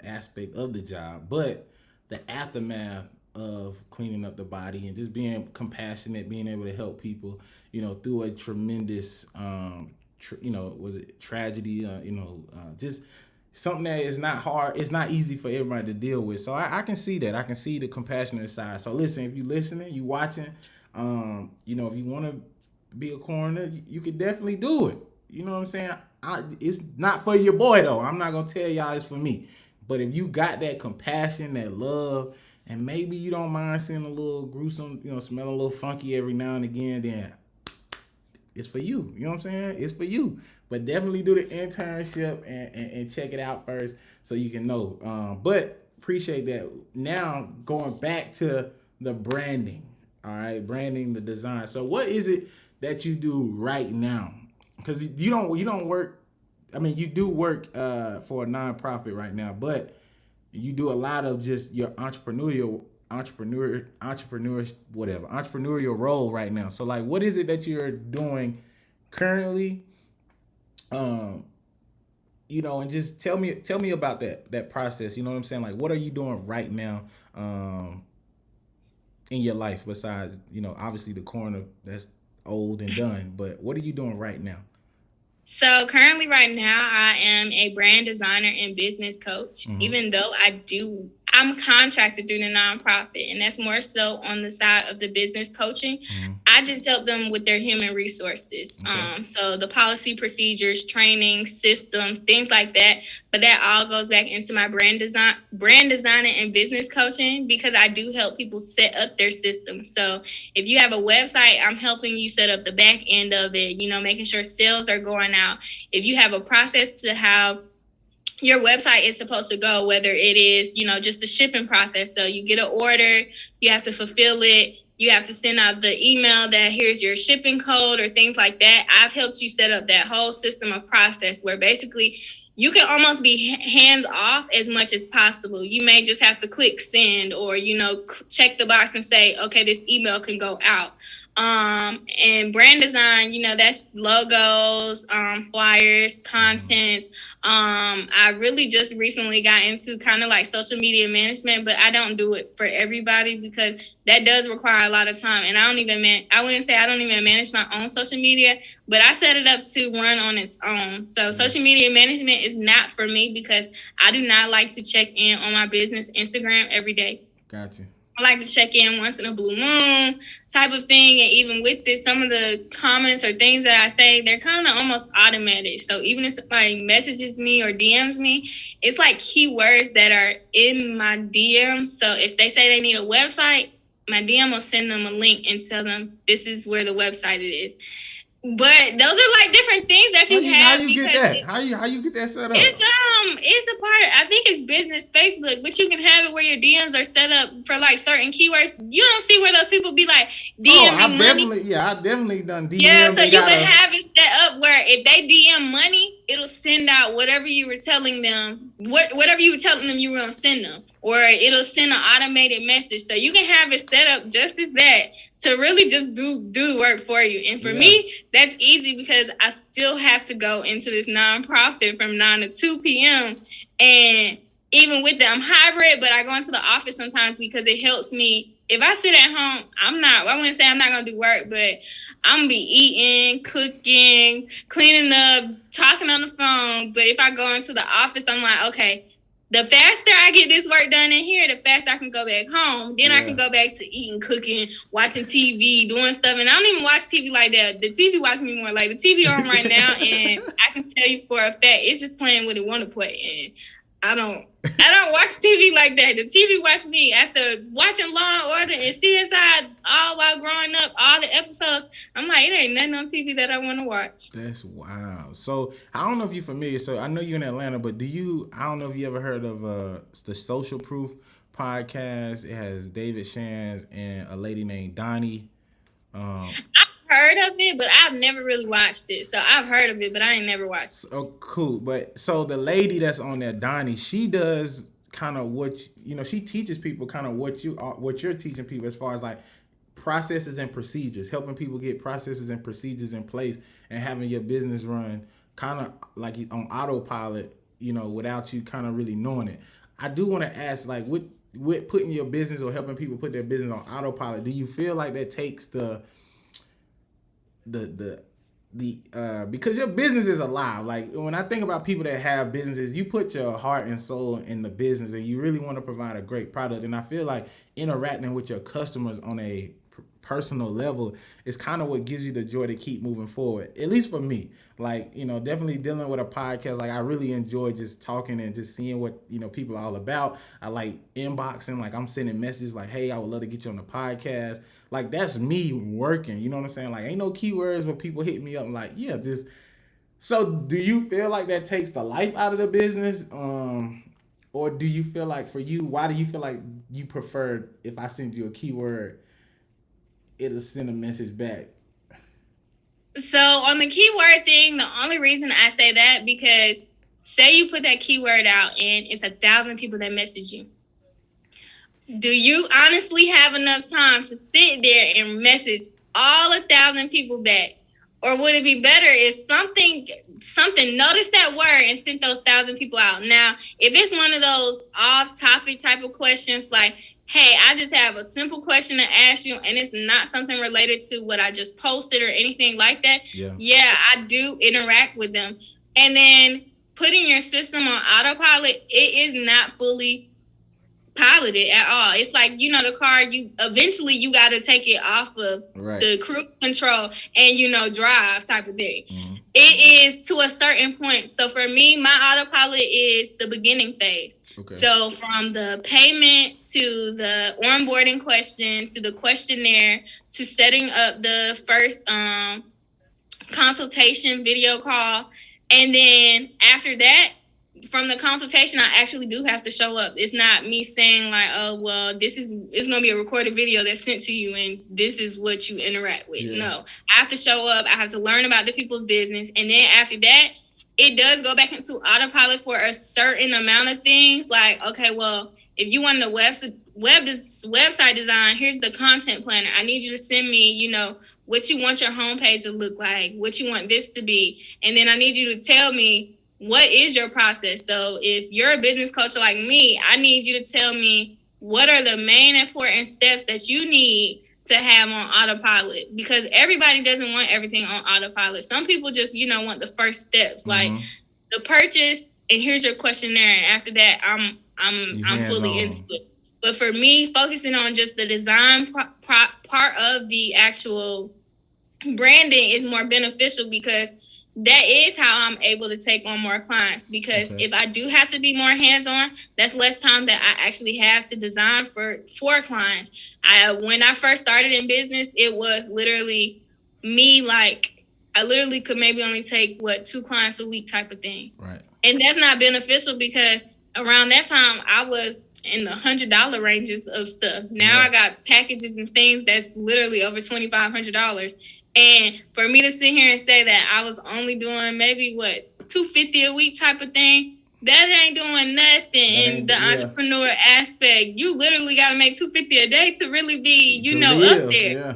aspect of the job. But the aftermath of cleaning up the body and just being compassionate, being able to help people, through a tremendous, tragedy, just something that is not hard. It's not easy for everybody to deal with. So I can see that. I can see the compassionate side. So listen, if you listening, you watching, if you want to be a coroner, you could definitely do it. You know what I'm saying? It's not for your boy though. I'm not gonna tell y'all it's for me. But if you got that compassion, that love, and maybe you don't mind seeing a little gruesome, smell a little funky every now and again, then it's for you. You know what I'm saying? It's for you. But definitely do the internship and check it out first so you can know. But appreciate that. Now going back to the branding. All right, branding, the design. So what is it that you do right now? Because you don't work. I mean, you do work for a nonprofit right now, but you do a lot of just your entrepreneurial role right now. So like, what is it that you're doing currently? And just tell me about that process. You know what I'm saying? Like, what are you doing right now in your life besides, obviously the coroner that's old and done, but what are you doing right now? So currently right now, I am a brand designer and business coach. Even though I I'm contracted through the nonprofit, and that's more so on the side of the business coaching. I just help them with their human resources. Okay. So the policy, procedures, training, systems, things like that. But that all goes back into my brand designing and business coaching, because I do help people set up their system. So if you have a website, I'm helping you set up the back end of it, making sure sales are going out. If you have a process to how your website is supposed to go, whether it is, just the shipping process. So you get an order, you have to fulfill it. You have to send out the email that here's your shipping code or things like that. I've helped you set up that whole system of process where basically you can almost be hands off as much as possible. You may just have to click send or, check the box and say, okay, this email can go out. And brand design, that's logos, flyers, content. I really just recently got into kind of like social media management, but I don't do it for everybody because that does require a lot of time. And I wouldn't say I don't even manage my own social media, but I set it up to run on its own. So social media management is not for me because I do not like to check in on my business Instagram every day. Gotcha. I like to check in once in a blue moon type of thing. And even with this, some of the comments or things that I say, they're kind of almost automatic. So even if somebody messages me or DMs me, it's like keywords that are in my DM. So if they say they need a website, my DM will send them a link and tell them this is where the website is. But those are like different things that you have. How you get that? How you get that set up? It's a part of, I think it's business Facebook, but you can have it where your DMs are set up for like certain keywords. You don't see where those people be like DM money. I definitely done DM. Yeah, so you can have it set up where if they DM money, it'll send out whatever you were telling them, whatever you were telling them you were gonna send them, or it'll send an automated message. So you can have it set up just as that to really just do the work for you. And for me, that's easy because I still have to go into this nonprofit from 9 to 2 p.m. And even with that, I'm hybrid, but I go into the office sometimes because it helps me. If I sit at home, I wouldn't say I'm not going to do work, but I'm going to be eating, cooking, cleaning up, talking on the phone. But if I go into the office, I'm like, okay, the faster I get this work done in here, the faster I can go back home. Then I can go back to eating, cooking, watching TV, doing stuff. And I don't even watch TV like that. The TV watch me more. Like the TV on right now, and I can tell you for a fact, it's just playing what it want to play. And I don't watch TV like that. The TV watch me. After watching Law and Order and CSI all while growing up, all the episodes, I'm like, it ain't nothing on TV that I want to watch. That's wild. So I don't know if you're familiar. So I know you're in Atlanta, but I don't know if you ever heard of the Social Proof podcast. It has David Shands and a lady named Donnie. Heard of it, but I've never really watched it. So I've heard of it, but I ain't never watched it. Oh, cool. But so the lady that's on there, Donnie, she does kind of what she teaches people kind of what you're teaching people as far as like processes and procedures, helping people get processes and procedures in place and having your business run kind of like on autopilot, without you kind of really knowing it. I do want to ask, like, with putting your business or helping people put their business on autopilot, do you feel like that takes the because your business is alive. Like when I think about people that have businesses, you put your heart and soul in the business and you really want to provide a great product. And I feel like interacting with your customers on a personal level is kind of what gives you the joy to keep moving forward. At least for me, like, definitely dealing with a podcast. Like I really enjoy just talking and just seeing what, people are all about. I like inboxing, like I'm sending messages like, hey, I would love to get you on the podcast. Like that's me working, you know what I'm saying? Like ain't no keywords where people hit me up like, yeah, this. So do you feel like that takes the life out of the business? Or do you feel like for you, why do you feel like you prefer if I send you a keyword, it'll send a message back? So on the keyword thing, the only reason I say that, because say you put that keyword out and it's 1,000 people that message you. Do you honestly have enough time to sit there and message all 1,000 people back? Or would it be better if something noticed that word and sent those 1,000 people out? Now, if it's one of those off-topic type of questions like, hey, I just have a simple question to ask you, and it's not something related to what I just posted or anything like that, yeah, I do interact with them. And then putting your system on autopilot, it is not fully pilot it at all. It's like, you know, the car, you eventually you got to take it off of the cruise control and, you know, drive type of thing. Mm-hmm. It is to a certain point. So for me, my autopilot is the beginning phase. Okay. So from the payment to the onboarding question to the questionnaire to setting up the first consultation video call. And then after that, from the consultation, I actually do have to show up. It's not me saying like, oh, well, it's going to be a recorded video that's sent to you and this is what you interact with. Yeah. No, I have to show up. I have to learn about the people's business. And then after that, it does go back into autopilot for a certain amount of things. Like, okay, well, if you want the website design, here's the content planner. I need you to send me, you know, what you want your homepage to look like, what you want this to be. And then I need you to tell me, what is your process? So if you're a business coach like me, I need you to tell me what are the main important steps that you need to have on autopilot, because everybody doesn't want everything on autopilot. Some people just, you know, want the first steps, like the purchase, and here's your questionnaire. And after that, I'm fully into it. But for me, focusing on just the design part of the actual branding is more beneficial, because that is how I'm able to take on more clients. Because if I do have to be more hands-on, that's less time that I actually have to design for clients. When I first started in business, it was literally me, like, I literally could maybe only take 2 clients a week type of thing. Right. And that's not beneficial, because around that time I was in the $100 ranges of stuff. Now I got packages and things that's literally over $2,500. And for me to sit here and say that I was only doing maybe $250 a week type of thing, that ain't doing nothing in the entrepreneur aspect. You literally got to make $250 a day to really be, you know, up there. Yeah.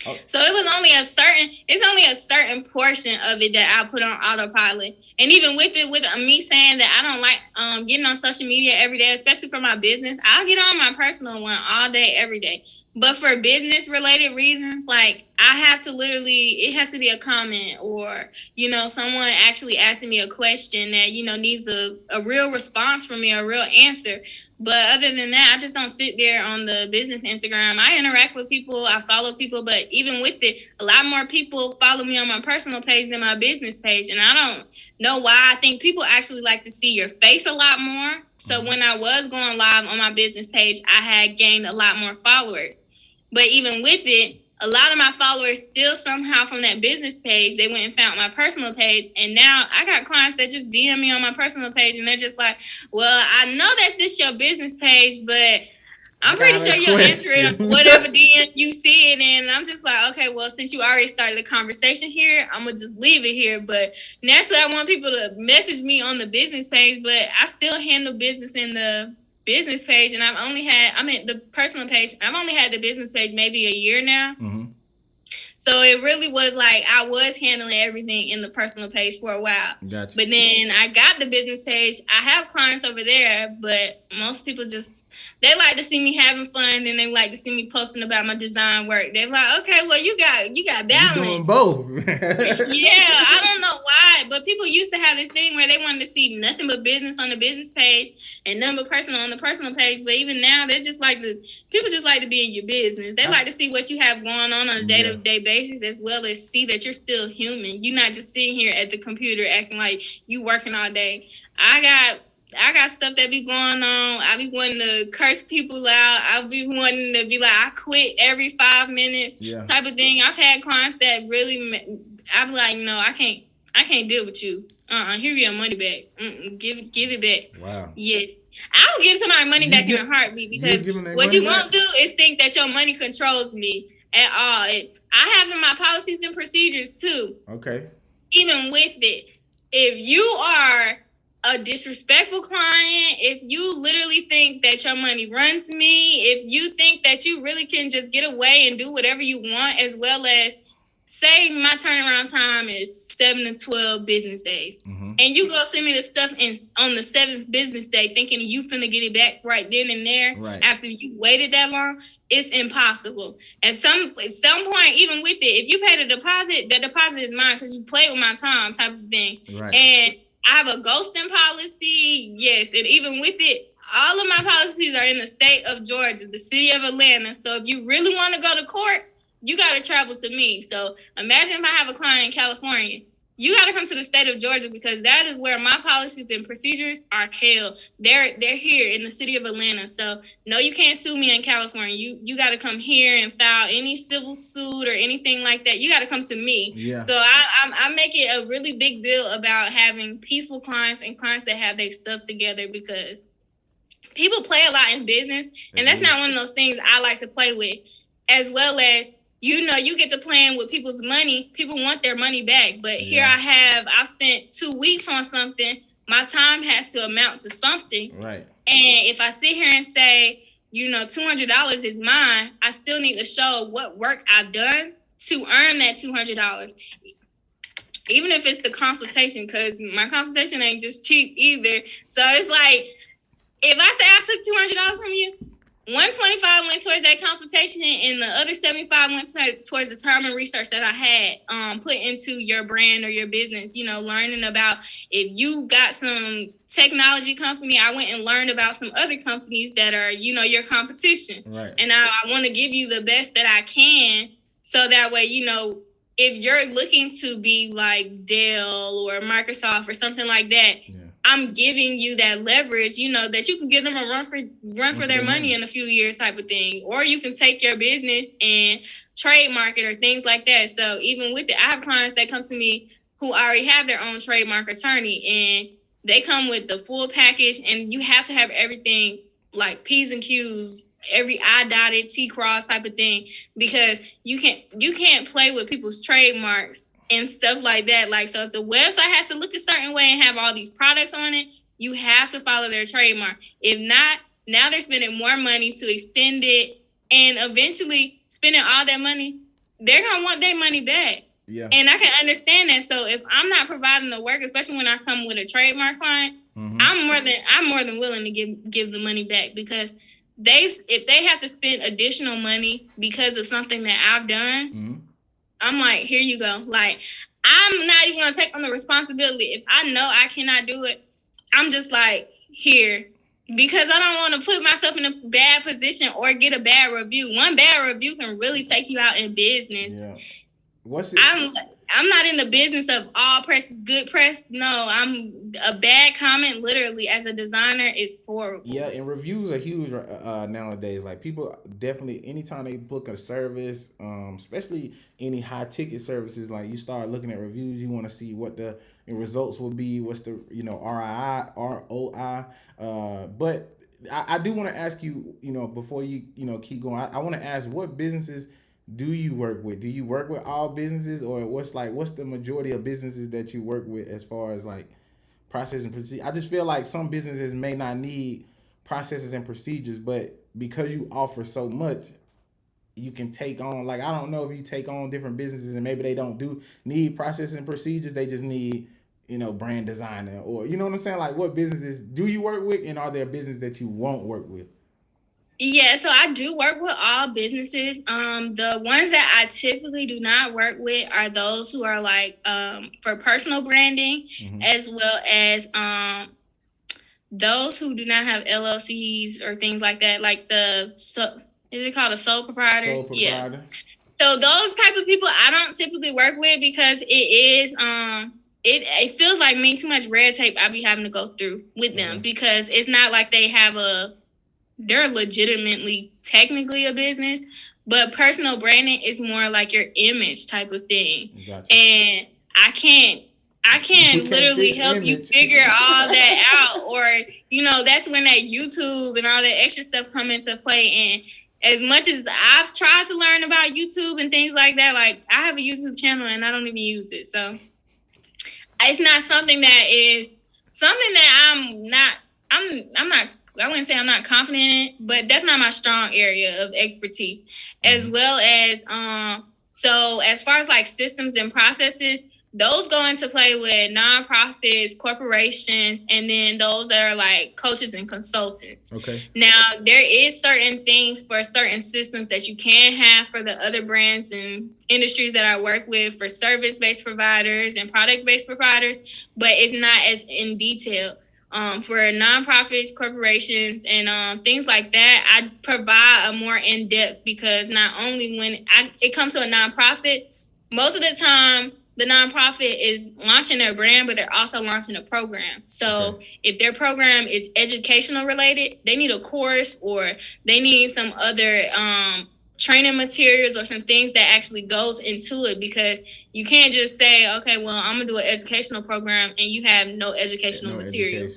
Oh. So it's only a certain portion of it that I put on autopilot. And even with me saying that I don't like getting on social media every day, especially for my business, I'll get on my personal one all day, every day. But for business related reasons, like it has to be a comment, or, you know, someone actually asking me a question that, you know, needs a real response from me, a real answer. But other than that, I just don't sit there on the business Instagram. I interact with people, I follow people, but even with it, a lot more people follow me on my personal page than my business page. And I don't know why. I think people actually like to see your face a lot more. So when I was going live on my business page, I had gained a lot more followers. But even with it, a lot of my followers still somehow from that business page, they went and found my personal page. And now I got clients that just DM me on my personal page, and they're just like, well, I know that this is your business page, but I'm pretty sure you'll answer it on whatever DM you see it in. And I'm just like, okay, well, since you already started the conversation here, I'm going to just leave it here. But naturally, I want people to message me on the business page, but I still handle business in the business page, and the personal page, I've only had the business page maybe a year now. Mm-hmm. So it really was like I was handling everything in the personal page for a while. Gotcha. But then I got the business page. I have clients over there, but most people they like to see me having fun, and they like to see me posting about my design work. They're like, okay, well, you got balance. You're doing both. Yeah, I don't know why, but people used to have this thing where they wanted to see nothing but business on the business page and nothing but personal on the personal page. But even now, people just like to be in your business. They like to see what you have going on a day-to-day basis, as well as see that you're still human. You're not just sitting here at the computer acting like you working all day. I got stuff that be going on. I be wanting to curse people out. I be wanting to be like, I quit every 5 minutes type of thing. I've had clients that really, I be like, no, I can't deal with you. Here your money back. Give it back. Wow. Yeah. I will give somebody money back in a heartbeat, because what you won't do is think that your money controls me at all. I have in my policies and procedures too. Okay. Even with it, if you are a disrespectful client, if you literally think that your money runs me, if you think that you really can just get away and do whatever you want, as well as say my turnaround time is 7 to 12 business days, and you go send me the stuff on the 7th business day thinking you finna get it back right then and there after you waited that long, it's impossible. At some point, even with it, if you pay the deposit is mine, because you play with my time type of thing. Right. And I have a ghosting policy, yes, and even with it, All of my policies are in the state of Georgia, the city of Atlanta. So if you really want to go to court, you got to travel to me. So imagine if I have a client in California. You got to come to the state of Georgia because that is where my policies and procedures are held. They're here in the city of Atlanta. So no, you can't sue me in California. You got to come here and file any civil suit or anything like that. You got to come to me. Yeah. So I make it a really big deal about having peaceful clients and clients that have their stuff together, because people play a lot in business, and that's not one of those things I like to play with. As well as, you get to playing with people's money. People want their money back. But here I've spent 2 weeks on something. My time has to amount to something. Right. And if I sit here and say, $200 is mine, I still need to show what work I've done to earn that $200. Even if it's the consultation, because my consultation ain't just cheap either. So it's like, if I say I took $200 from you, $125 went towards that consultation, and the other $75 went towards the time and research that I had put into your brand or your business. Learning about, if you got some technology company, I went and learned about some other companies that are, your competition. Right. And I want to give you the best that I can, so that way, if you're looking to be like Dell or Microsoft or something like that, I'm giving you that leverage, that you can give them a run for their money in a few years type of thing. Or you can take your business and trademark it or things like that. So even with it, I have clients that come to me who already have their own trademark attorney, and they come with the full package, and you have to have everything like P's and Q's, every I dotted, T cross type of thing, because you can't play with people's trademarks and stuff like that. Like, so if the website has to look a certain way and have all these products on it, you have to follow their trademark. If not, now they're spending more money to extend it, and eventually spending all that money, they're going to want their money back. Yeah. And I can understand that. So if I'm not providing the work, especially when I come with a trademark client, I'm more than willing to give the money back, because if they have to spend additional money because of something that I've done, I'm like, here you go. Like, I'm not even going to take on the responsibility. If I know I cannot do it, I'm just like, here. Because I don't want to put myself in a bad position or get a bad review. One bad review can really take you out in business. Yeah. What's it? I'm not in the business of all press is good press. No, a bad comment, literally, as a designer, is horrible. Yeah, and reviews are huge nowadays. Like, people definitely, anytime they book a service, especially any high ticket services, like, you start looking at reviews, you want to see what the results will be, what's the ROI. But I do want to ask you, before you keep going, I want to ask, what businesses do you work with? Do you work with all businesses, or what's the majority of businesses that you work with as far as like process and procedure? I just feel like some businesses may not need processes and procedures, but because you offer so much, you can take on, like, I don't know if you take on different businesses and maybe they don't need processes and procedures, they just need, brand designer, or, you know what I'm saying? Like, what businesses do you work with, and are there businesses that you won't work with? Yeah, so I do work with all businesses. The ones that I typically do not work with are those who are like for personal branding, as well as those who do not have LLCs or things like that. Like is it called a sole proprietor? Sole proprietor. Yeah. So those type of people I don't typically work with, because it is it feels like me too much red tape I be having to go through with them, because it's not like they're legitimately technically a business, but personal branding is more like your image type of thing. Gotcha. And I can't literally help you figure all that out, or, that's when that YouTube and all that extra stuff come into play. And as much as I've tried to learn about YouTube and things like that, like, I have a YouTube channel and I don't even use it. So it's not something that I'm not, I wouldn't say I'm not confident in it, but that's not my strong area of expertise. As well as, so as far as like systems and processes, those go into play with nonprofits, corporations, and then those that are like coaches and consultants. Okay. Now, there is certain things for certain systems that you can have for the other brands and industries that I work with, for service-based providers and product-based providers, but it's not as in detail. For nonprofits, corporations, and things like that, I provide a more in-depth, because not only when it comes to a nonprofit, most of the time the nonprofit is launching their brand, but they're also launching a program. So if their program is educational related, they need a course, or they need some other training materials or some things that actually goes into it, because you can't just say, okay, well, I'm gonna do an educational program and you have no educational material.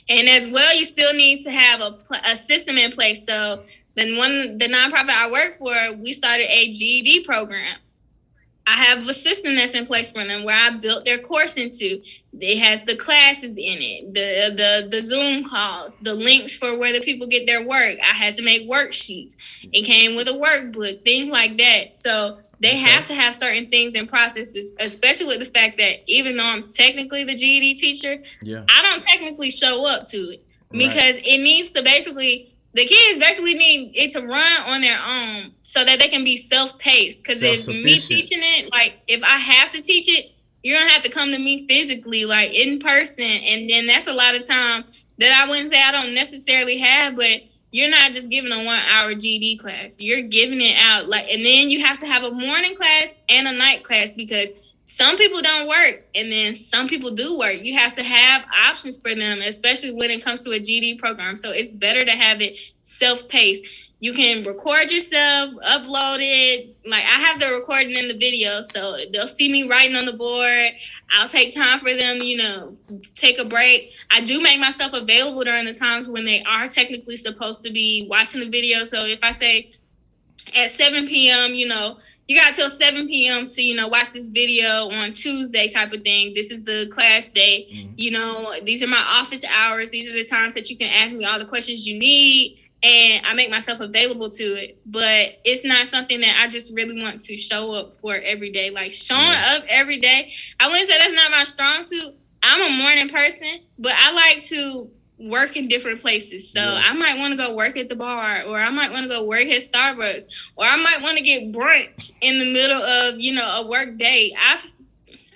And as well, you still need to have a system in place. So then the nonprofit I work for, we started a GED program. I have a system that's in place for them where I built their course into. It has the classes in it, the Zoom calls, the links for where the people get their work. I had to make worksheets. It came with a workbook, things like that. So they have to have certain things and processes, especially with the fact that even though I'm technically the GED teacher, I don't technically show up to it, because it needs to the kids basically need it to run on their own so that they can be self-paced. Because if me teaching it, like if I have to teach it, you're going to have to come to me physically, like in person. And then that's a lot of time that I wouldn't say I don't necessarily have, but you're not just giving a 1 hour GED class. You're giving it out and then you have to have a morning class and a night class, because some people don't work and then some people do work. You have to have options for them, especially when it comes to a GED program. So it's better to have it self-paced. You can record yourself, upload it. Like I have the recording in the video, so they'll see me writing on the board. I'll take time for them, take a break. I do make myself available during the times when they are technically supposed to be watching the video. So if I say at 7 p.m., you got till 7 p.m. to, watch this video on Tuesday type of thing. This is the class day. These are my office hours. These are the times that you can ask me all the questions you need. And I make myself available to it. But it's not something that I just really want to show up for every day. Like showing up every day, I wouldn't say that's not my strong suit. I'm a morning person, but I like to work in different places. So I might want to go work at the bar, or I might want to go work at Starbucks, or I might want to get brunch in the middle of, a work day.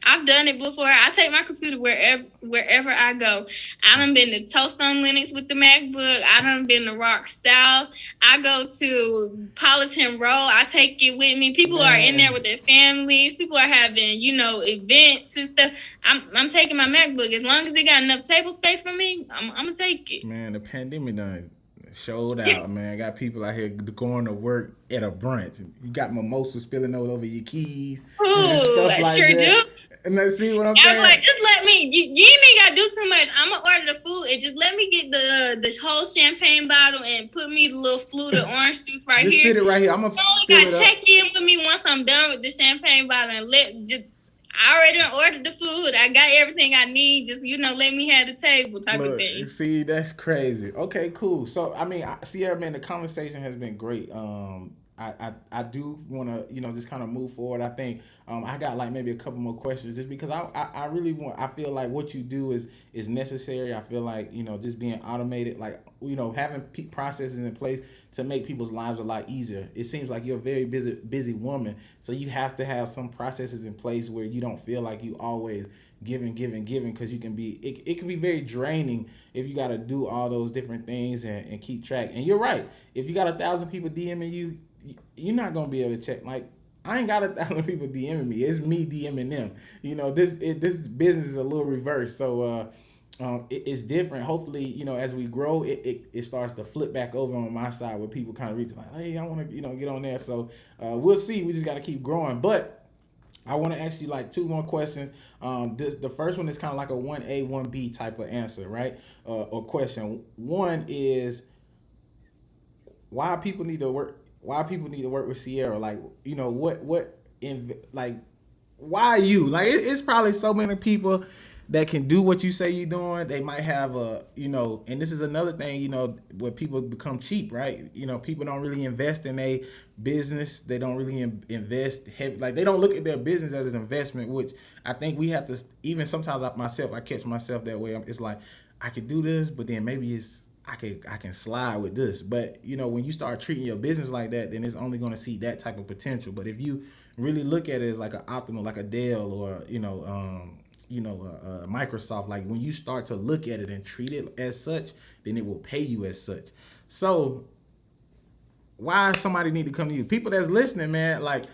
I've done it before. I take my computer wherever I go. I done been to Toast on Linux with the MacBook. I done been to Rock South. I go to Politan Row. I take it with me. People are in there with their families. People are having, events and stuff. I'm taking my MacBook. As long as it got enough table space for me, I'm going to take it. Man, the pandemic done showed out, man. Got people out here going to work at a brunch. You got mimosas spilling over your keys. Ooh, I sure do. And let's see what I'm saying. I'm like, just let me. You ain't even gotta do too much. I'm gonna order the food and just let me get the whole champagne bottle and put me the little flute of orange juice right just here. Sit it right here. I'm gonna. You only gotta check in with me once I'm done with the champagne bottle and I already ordered the food. I got everything I need. Just let me have the table type of thing. See, that's crazy. Okay, cool. So Sierra, man, the conversation has been great. I do want to just kind of move forward. I think I got like maybe a couple more questions, just because I really I feel like what you do is necessary. I feel like just being automated, like having processes in place to make people's lives a lot easier. It seems like you're a very busy woman, so you have to have some processes in place where you don't feel like you always giving, because you can be it can be very draining if you got to do all those different things and keep track. And you're right, if you got 1,000 people DMing you, you're not gonna be able to check. Like, I ain't got 1,000 people DMing me. It's me DMing them. This business is a little reverse. So it's different. Hopefully, as we grow, it starts to flip back over on my side where people kind of reach like, hey, I want to get on there. So we'll see. We just got to keep growing. But I want to ask you like 2 more questions. The first one is kind of like a 1A, 1B type of answer, right? Or question. One is, why people need to work with Sierra? Like, why you? Like, it's probably so many people that can do what you say you're doing. They might have and this is another thing, where people become cheap, right? People don't really invest in a business. They don't really invest heavy. Like, they don't look at their business as an investment, which I think we have to, even sometimes I catch myself that way. It's like, I could do this, but then maybe I can slide with this. But when you start treating your business like that, then it's only going to see that type of potential. But if you really look at it as like an optimal, like a Dell or Microsoft. Like when you start to look at it and treat it as such, then it will pay you as such. So why somebody need to come to you? People that's listening, man, like,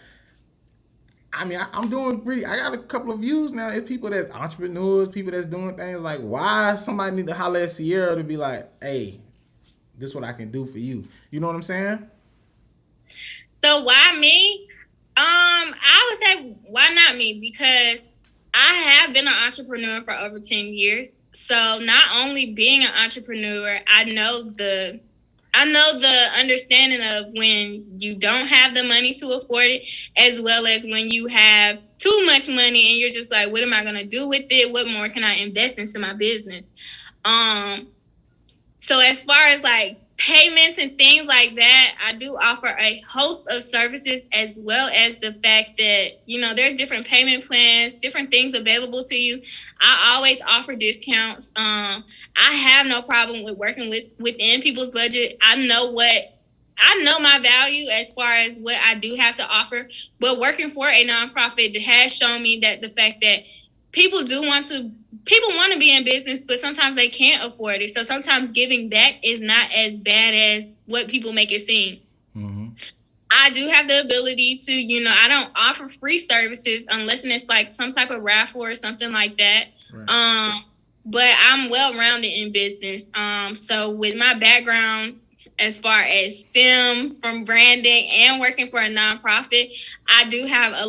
I mean, I'm doing pretty. I got a couple of views now. It's people that's entrepreneurs, people that's doing things. Like, why somebody need to holler at Cierra to be like, hey, this is what I can do for you. You know what I'm saying? So why me? I would say why not me? Because I have been an entrepreneur for over 10 years. So not only being an entrepreneur, I know the understanding of when you don't have the money to afford it, as well as when you have too much money and you're just like, what am I going to do with it? What more can I invest into my business? So as far as like payments and things like that, I do offer a host of services, as well as the fact that, there's different payment plans, different things available to you. I always offer discounts. I have no problem with working within people's budget. I know my value as far as what I do have to offer, but working for a nonprofit has shown me that the fact that people want to be in business, but sometimes they can't afford it. So sometimes giving back is not as bad as what people make it seem. Mm-hmm. I do have the ability to, I don't offer free services unless it's like some type of raffle or something like that. Right. But I'm well-rounded in business. So with my background, as far as STEM, from branding and working for a nonprofit, I do have a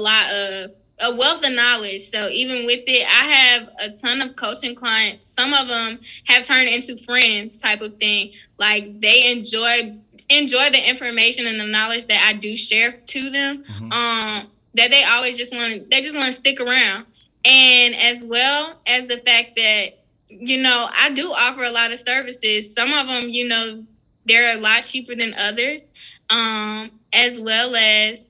wealth of knowledge. So even with it, I have a ton of coaching clients. Some of them have turned into friends type of thing. Like they enjoy the information and the knowledge that I do share to them. Mm-hmm. That they always just want to stick around. And as well as the fact that, I do offer a lot of services. Some of them, they're a lot cheaper than others. As well as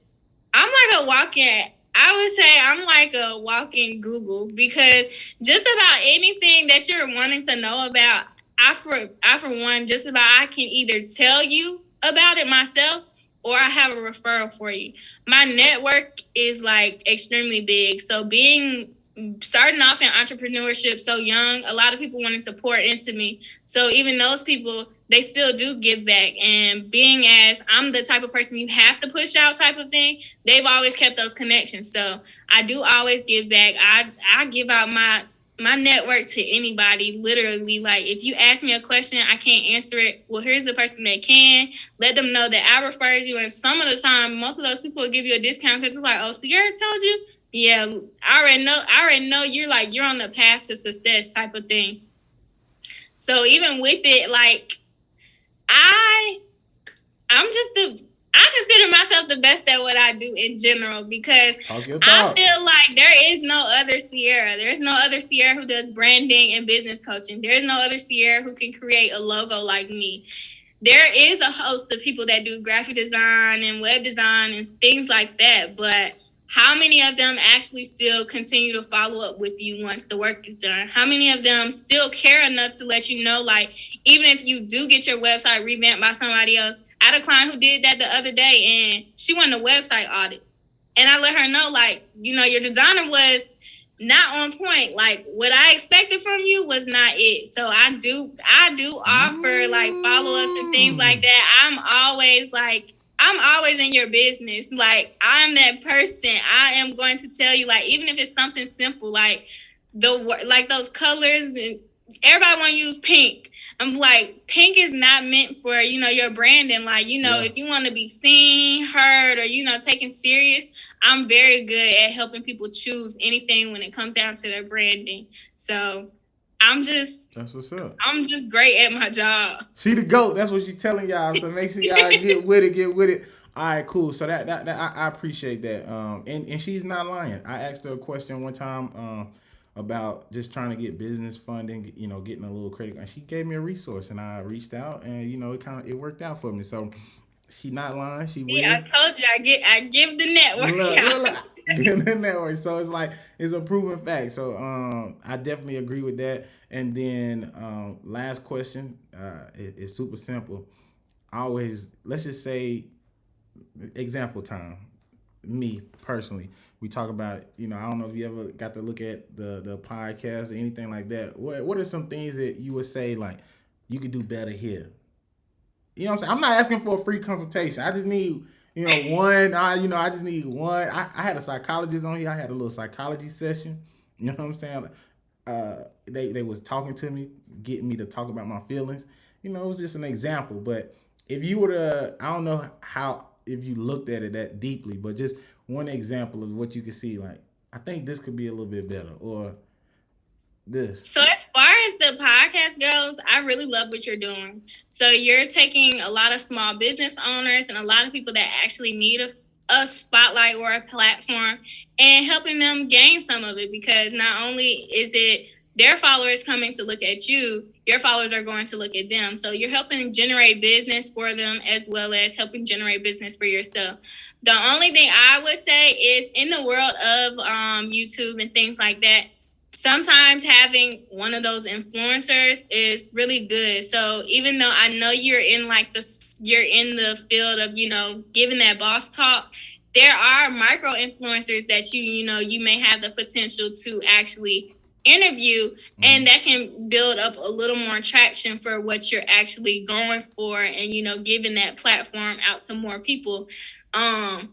I would say I'm like a walking Google, because just about anything that you're wanting to know about, I for one, just about I can either tell you about it myself, or I have a referral for you. My network is like extremely big. So starting off in entrepreneurship so young, a lot of people wanted to pour into me. So even those people, they still do give back. And being as I'm the type of person you have to push out type of thing, they've always kept those connections. So I do always give back. I give out my network to anybody, literally. Like if you ask me a question, I can't answer it. Well, here's the person that can. Let them know that I referred you. And some of the time, most of those people will give you a discount because it's like, oh, Sierra told you? Yeah, I already know you're on the path to success type of thing. So even with it, like I consider myself the best at what I do in general, because I feel like there is no other Cierra. There's no other Cierra who does branding and business coaching. There's no other Cierra who can create a logo like me. There is a host of people that do graphic design and web design and things like that, but how many of them actually still continue to follow up with you once the work is done? How many of them still care enough to let you know, like, even if you do get your website revamped by somebody else? I had a client who did that the other day, and she wanted a website audit. And I let her know, like, your designer was not on point. Like, what I expected from you was not it. So I do offer, like, follow-ups and things like that. I'm always in your business. Like, I'm that person. I am going to tell you, like, even if it's something simple, like those colors, and everybody want to use pink. I'm like, pink is not meant for, your branding. Like, if you want to be seen, heard, or, taken serious, I'm very good at helping people choose anything when it comes down to their branding. So that's what's up. I'm just great at my job. She the GOAT. That's what she's telling y'all. So make sure y'all get with it. All right, cool. So that I appreciate that. And she's not lying. I asked her a question one time about just trying to get business funding, getting a little credit, and she gave me a resource, and I reached out, and it worked out for me. So she not lying. She will. Yeah, I told you I give the network. Look. Give the network. So it's a proven fact. So I definitely agree with that. And then last question, it's super simple. Let's just say example time. Me personally, We talk about, I don't know if you ever got to look at the podcast or anything like that. What are some things that you would say like you could do better here? You know what I'm saying? I'm not asking for a free consultation. I just need, one. I just need one. I had a psychologist on here. I had a little psychology session. You know what I'm saying? They was talking to me, getting me to talk about my feelings. It was just an example. But if you were to, I don't know how if you looked at it that deeply, but just one example of what you could see. Like, I think this could be a little bit better, or this. So as far as the podcast goes, I really love what you're doing. So you're taking a lot of small business owners and a lot of people that actually need a spotlight or a platform and helping them gain some of it, because not only is it their followers coming to look at you, your followers are going to look at them. So you're helping generate business for them as well as helping generate business for yourself. The only thing I would say is in the world of YouTube and things like that, sometimes having one of those influencers is really good. So even though I know you're in the field of, giving that boss talk, there are micro influencers that you may have the potential to actually interview, and that can build up a little more traction for what you're actually going for, and giving that platform out to more people. And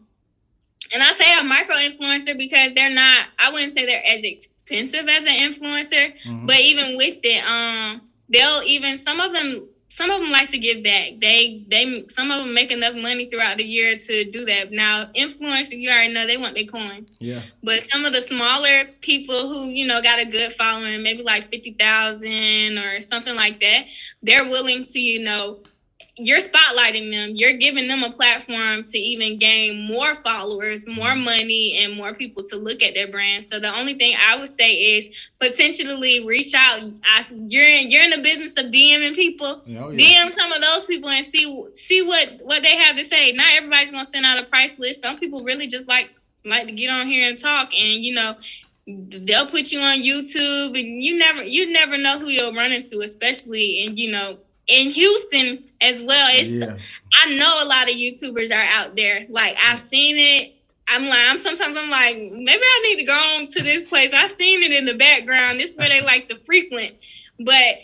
I say a micro influencer because I wouldn't say they're as expensive as an influencer, but even with it, they'll even some of them like to give back. Some of them make enough money throughout the year to do that. Now, influencers, you already know they want their coins. Yeah. But some of the smaller people who, got a good following, maybe like 50,000 or something like that, they're willing to, you're spotlighting them. You're giving them a platform to even gain more followers, more money, and more people to look at their brand. So the only thing I would say is potentially reach out. You're in the business of DMing people. Oh, yeah. DM some of those people and see what they have to say. Not everybody's gonna send out a price list. Some people really just like to get on here and talk, and they'll put you on YouTube, and you never know who you'll run into, especially in Houston as well. I know a lot of YouTubers are out there. Like, I've seen it. Sometimes I'm like, maybe I need to go on to this place. I've seen it in the background. This is where they like to frequent. But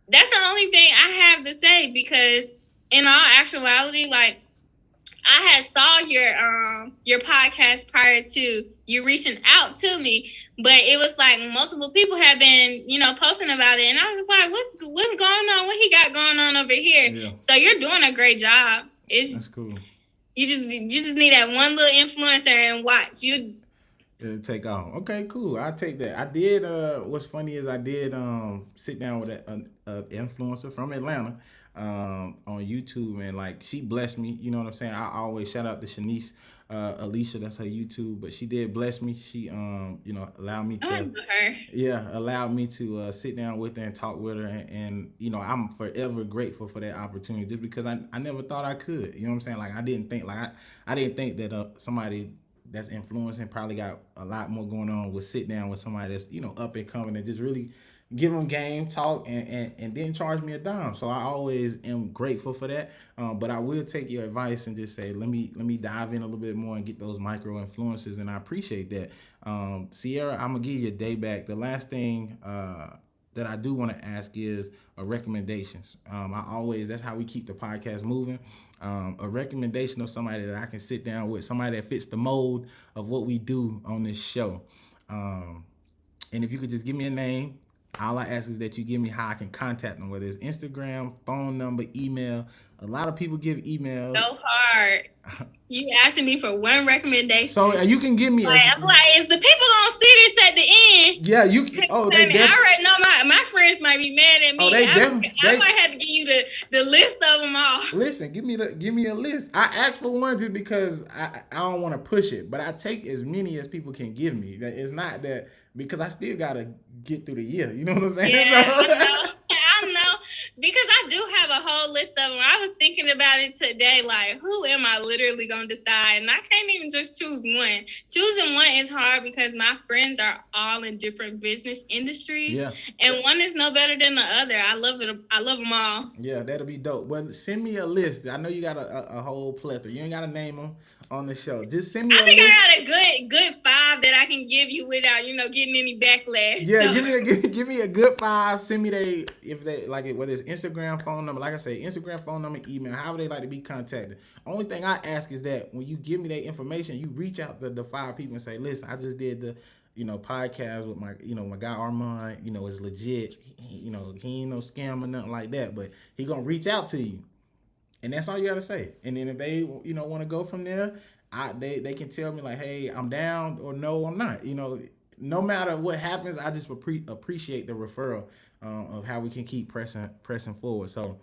that's the only thing I have to say, because in all actuality, like, I had saw your podcast prior to you reaching out to me, but it was like multiple people have been, posting about it, and I was just like, what's going on? What he got going on over here? Yeah. So you're doing a great job. That's cool. You just need that one little influencer and watch you. It'll take off. Okay, cool. I'll take that. I did. What's funny is I did sit down with an influencer from Atlanta. On YouTube, and like, she blessed me, you know what I'm saying? I always shout out to Shanice Alicia, that's her YouTube, but she did bless me. She allowed me to sit down with her and talk with her, and I'm forever grateful for that opportunity, just because I never thought I could, you know what I'm saying? Like, I didn't think that somebody that's influencing probably got a lot more going on would sit down with somebody that's up and coming and just really give them game, talk, and then charge me a dime. So I always am grateful for that. But I will take your advice and just say, let me dive in a little bit more and get those micro influences, and I appreciate that. Cierra, I'm gonna give you a day back. The last thing that I do want to ask is recommendations. That's how we keep the podcast moving. A recommendation of somebody that I can sit down with, somebody that fits the mold of what we do on this show. And if you could just give me a name. All I ask is that you give me how I can contact them, whether it's Instagram, phone number, email. A lot of people give emails. So hard. You asking me for one recommendation. So you can give me. I'm like, if the people don't see this at the end. Yeah, you can. Oh, they I already know my friends might be mad at me. I might have to give you the list of them all. Listen, give me a list. I asked for one just because I don't want to push it, but I take as many as people can give me. It's not that, because I still gotta get through the year. You know what I'm saying? Yeah, I know. Because I do have a whole list of them. I was thinking about it today, like, who am I literally going to decide? And I can't even just choose one. Choosing one is hard because my friends are all in different business industries. Yeah. And one is no better than the other. I love it. I love them all. Yeah, that'll be dope. Well, send me a list. I know you got a whole plethora. You ain't got to name them. on the show. Just send me I a think I list. got a good 5 that I can give you without getting any backlash. Yeah, So. give me a good 5. Send me if they like it, whether it's Instagram, phone number. Like I say, Instagram, phone number, email. However they like to be contacted. Only thing I ask is that when you give me that information, you reach out to the 5 people and say, listen, I just did the podcast with my guy Armand. It's legit. He ain't no scam or nothing like that. But he gonna reach out to you. And that's all you gotta say. And then if they want to go from there, they can tell me like, hey, I'm down, or no, I'm not. No matter what happens, I just appreciate the referral of how we can keep pressing forward. So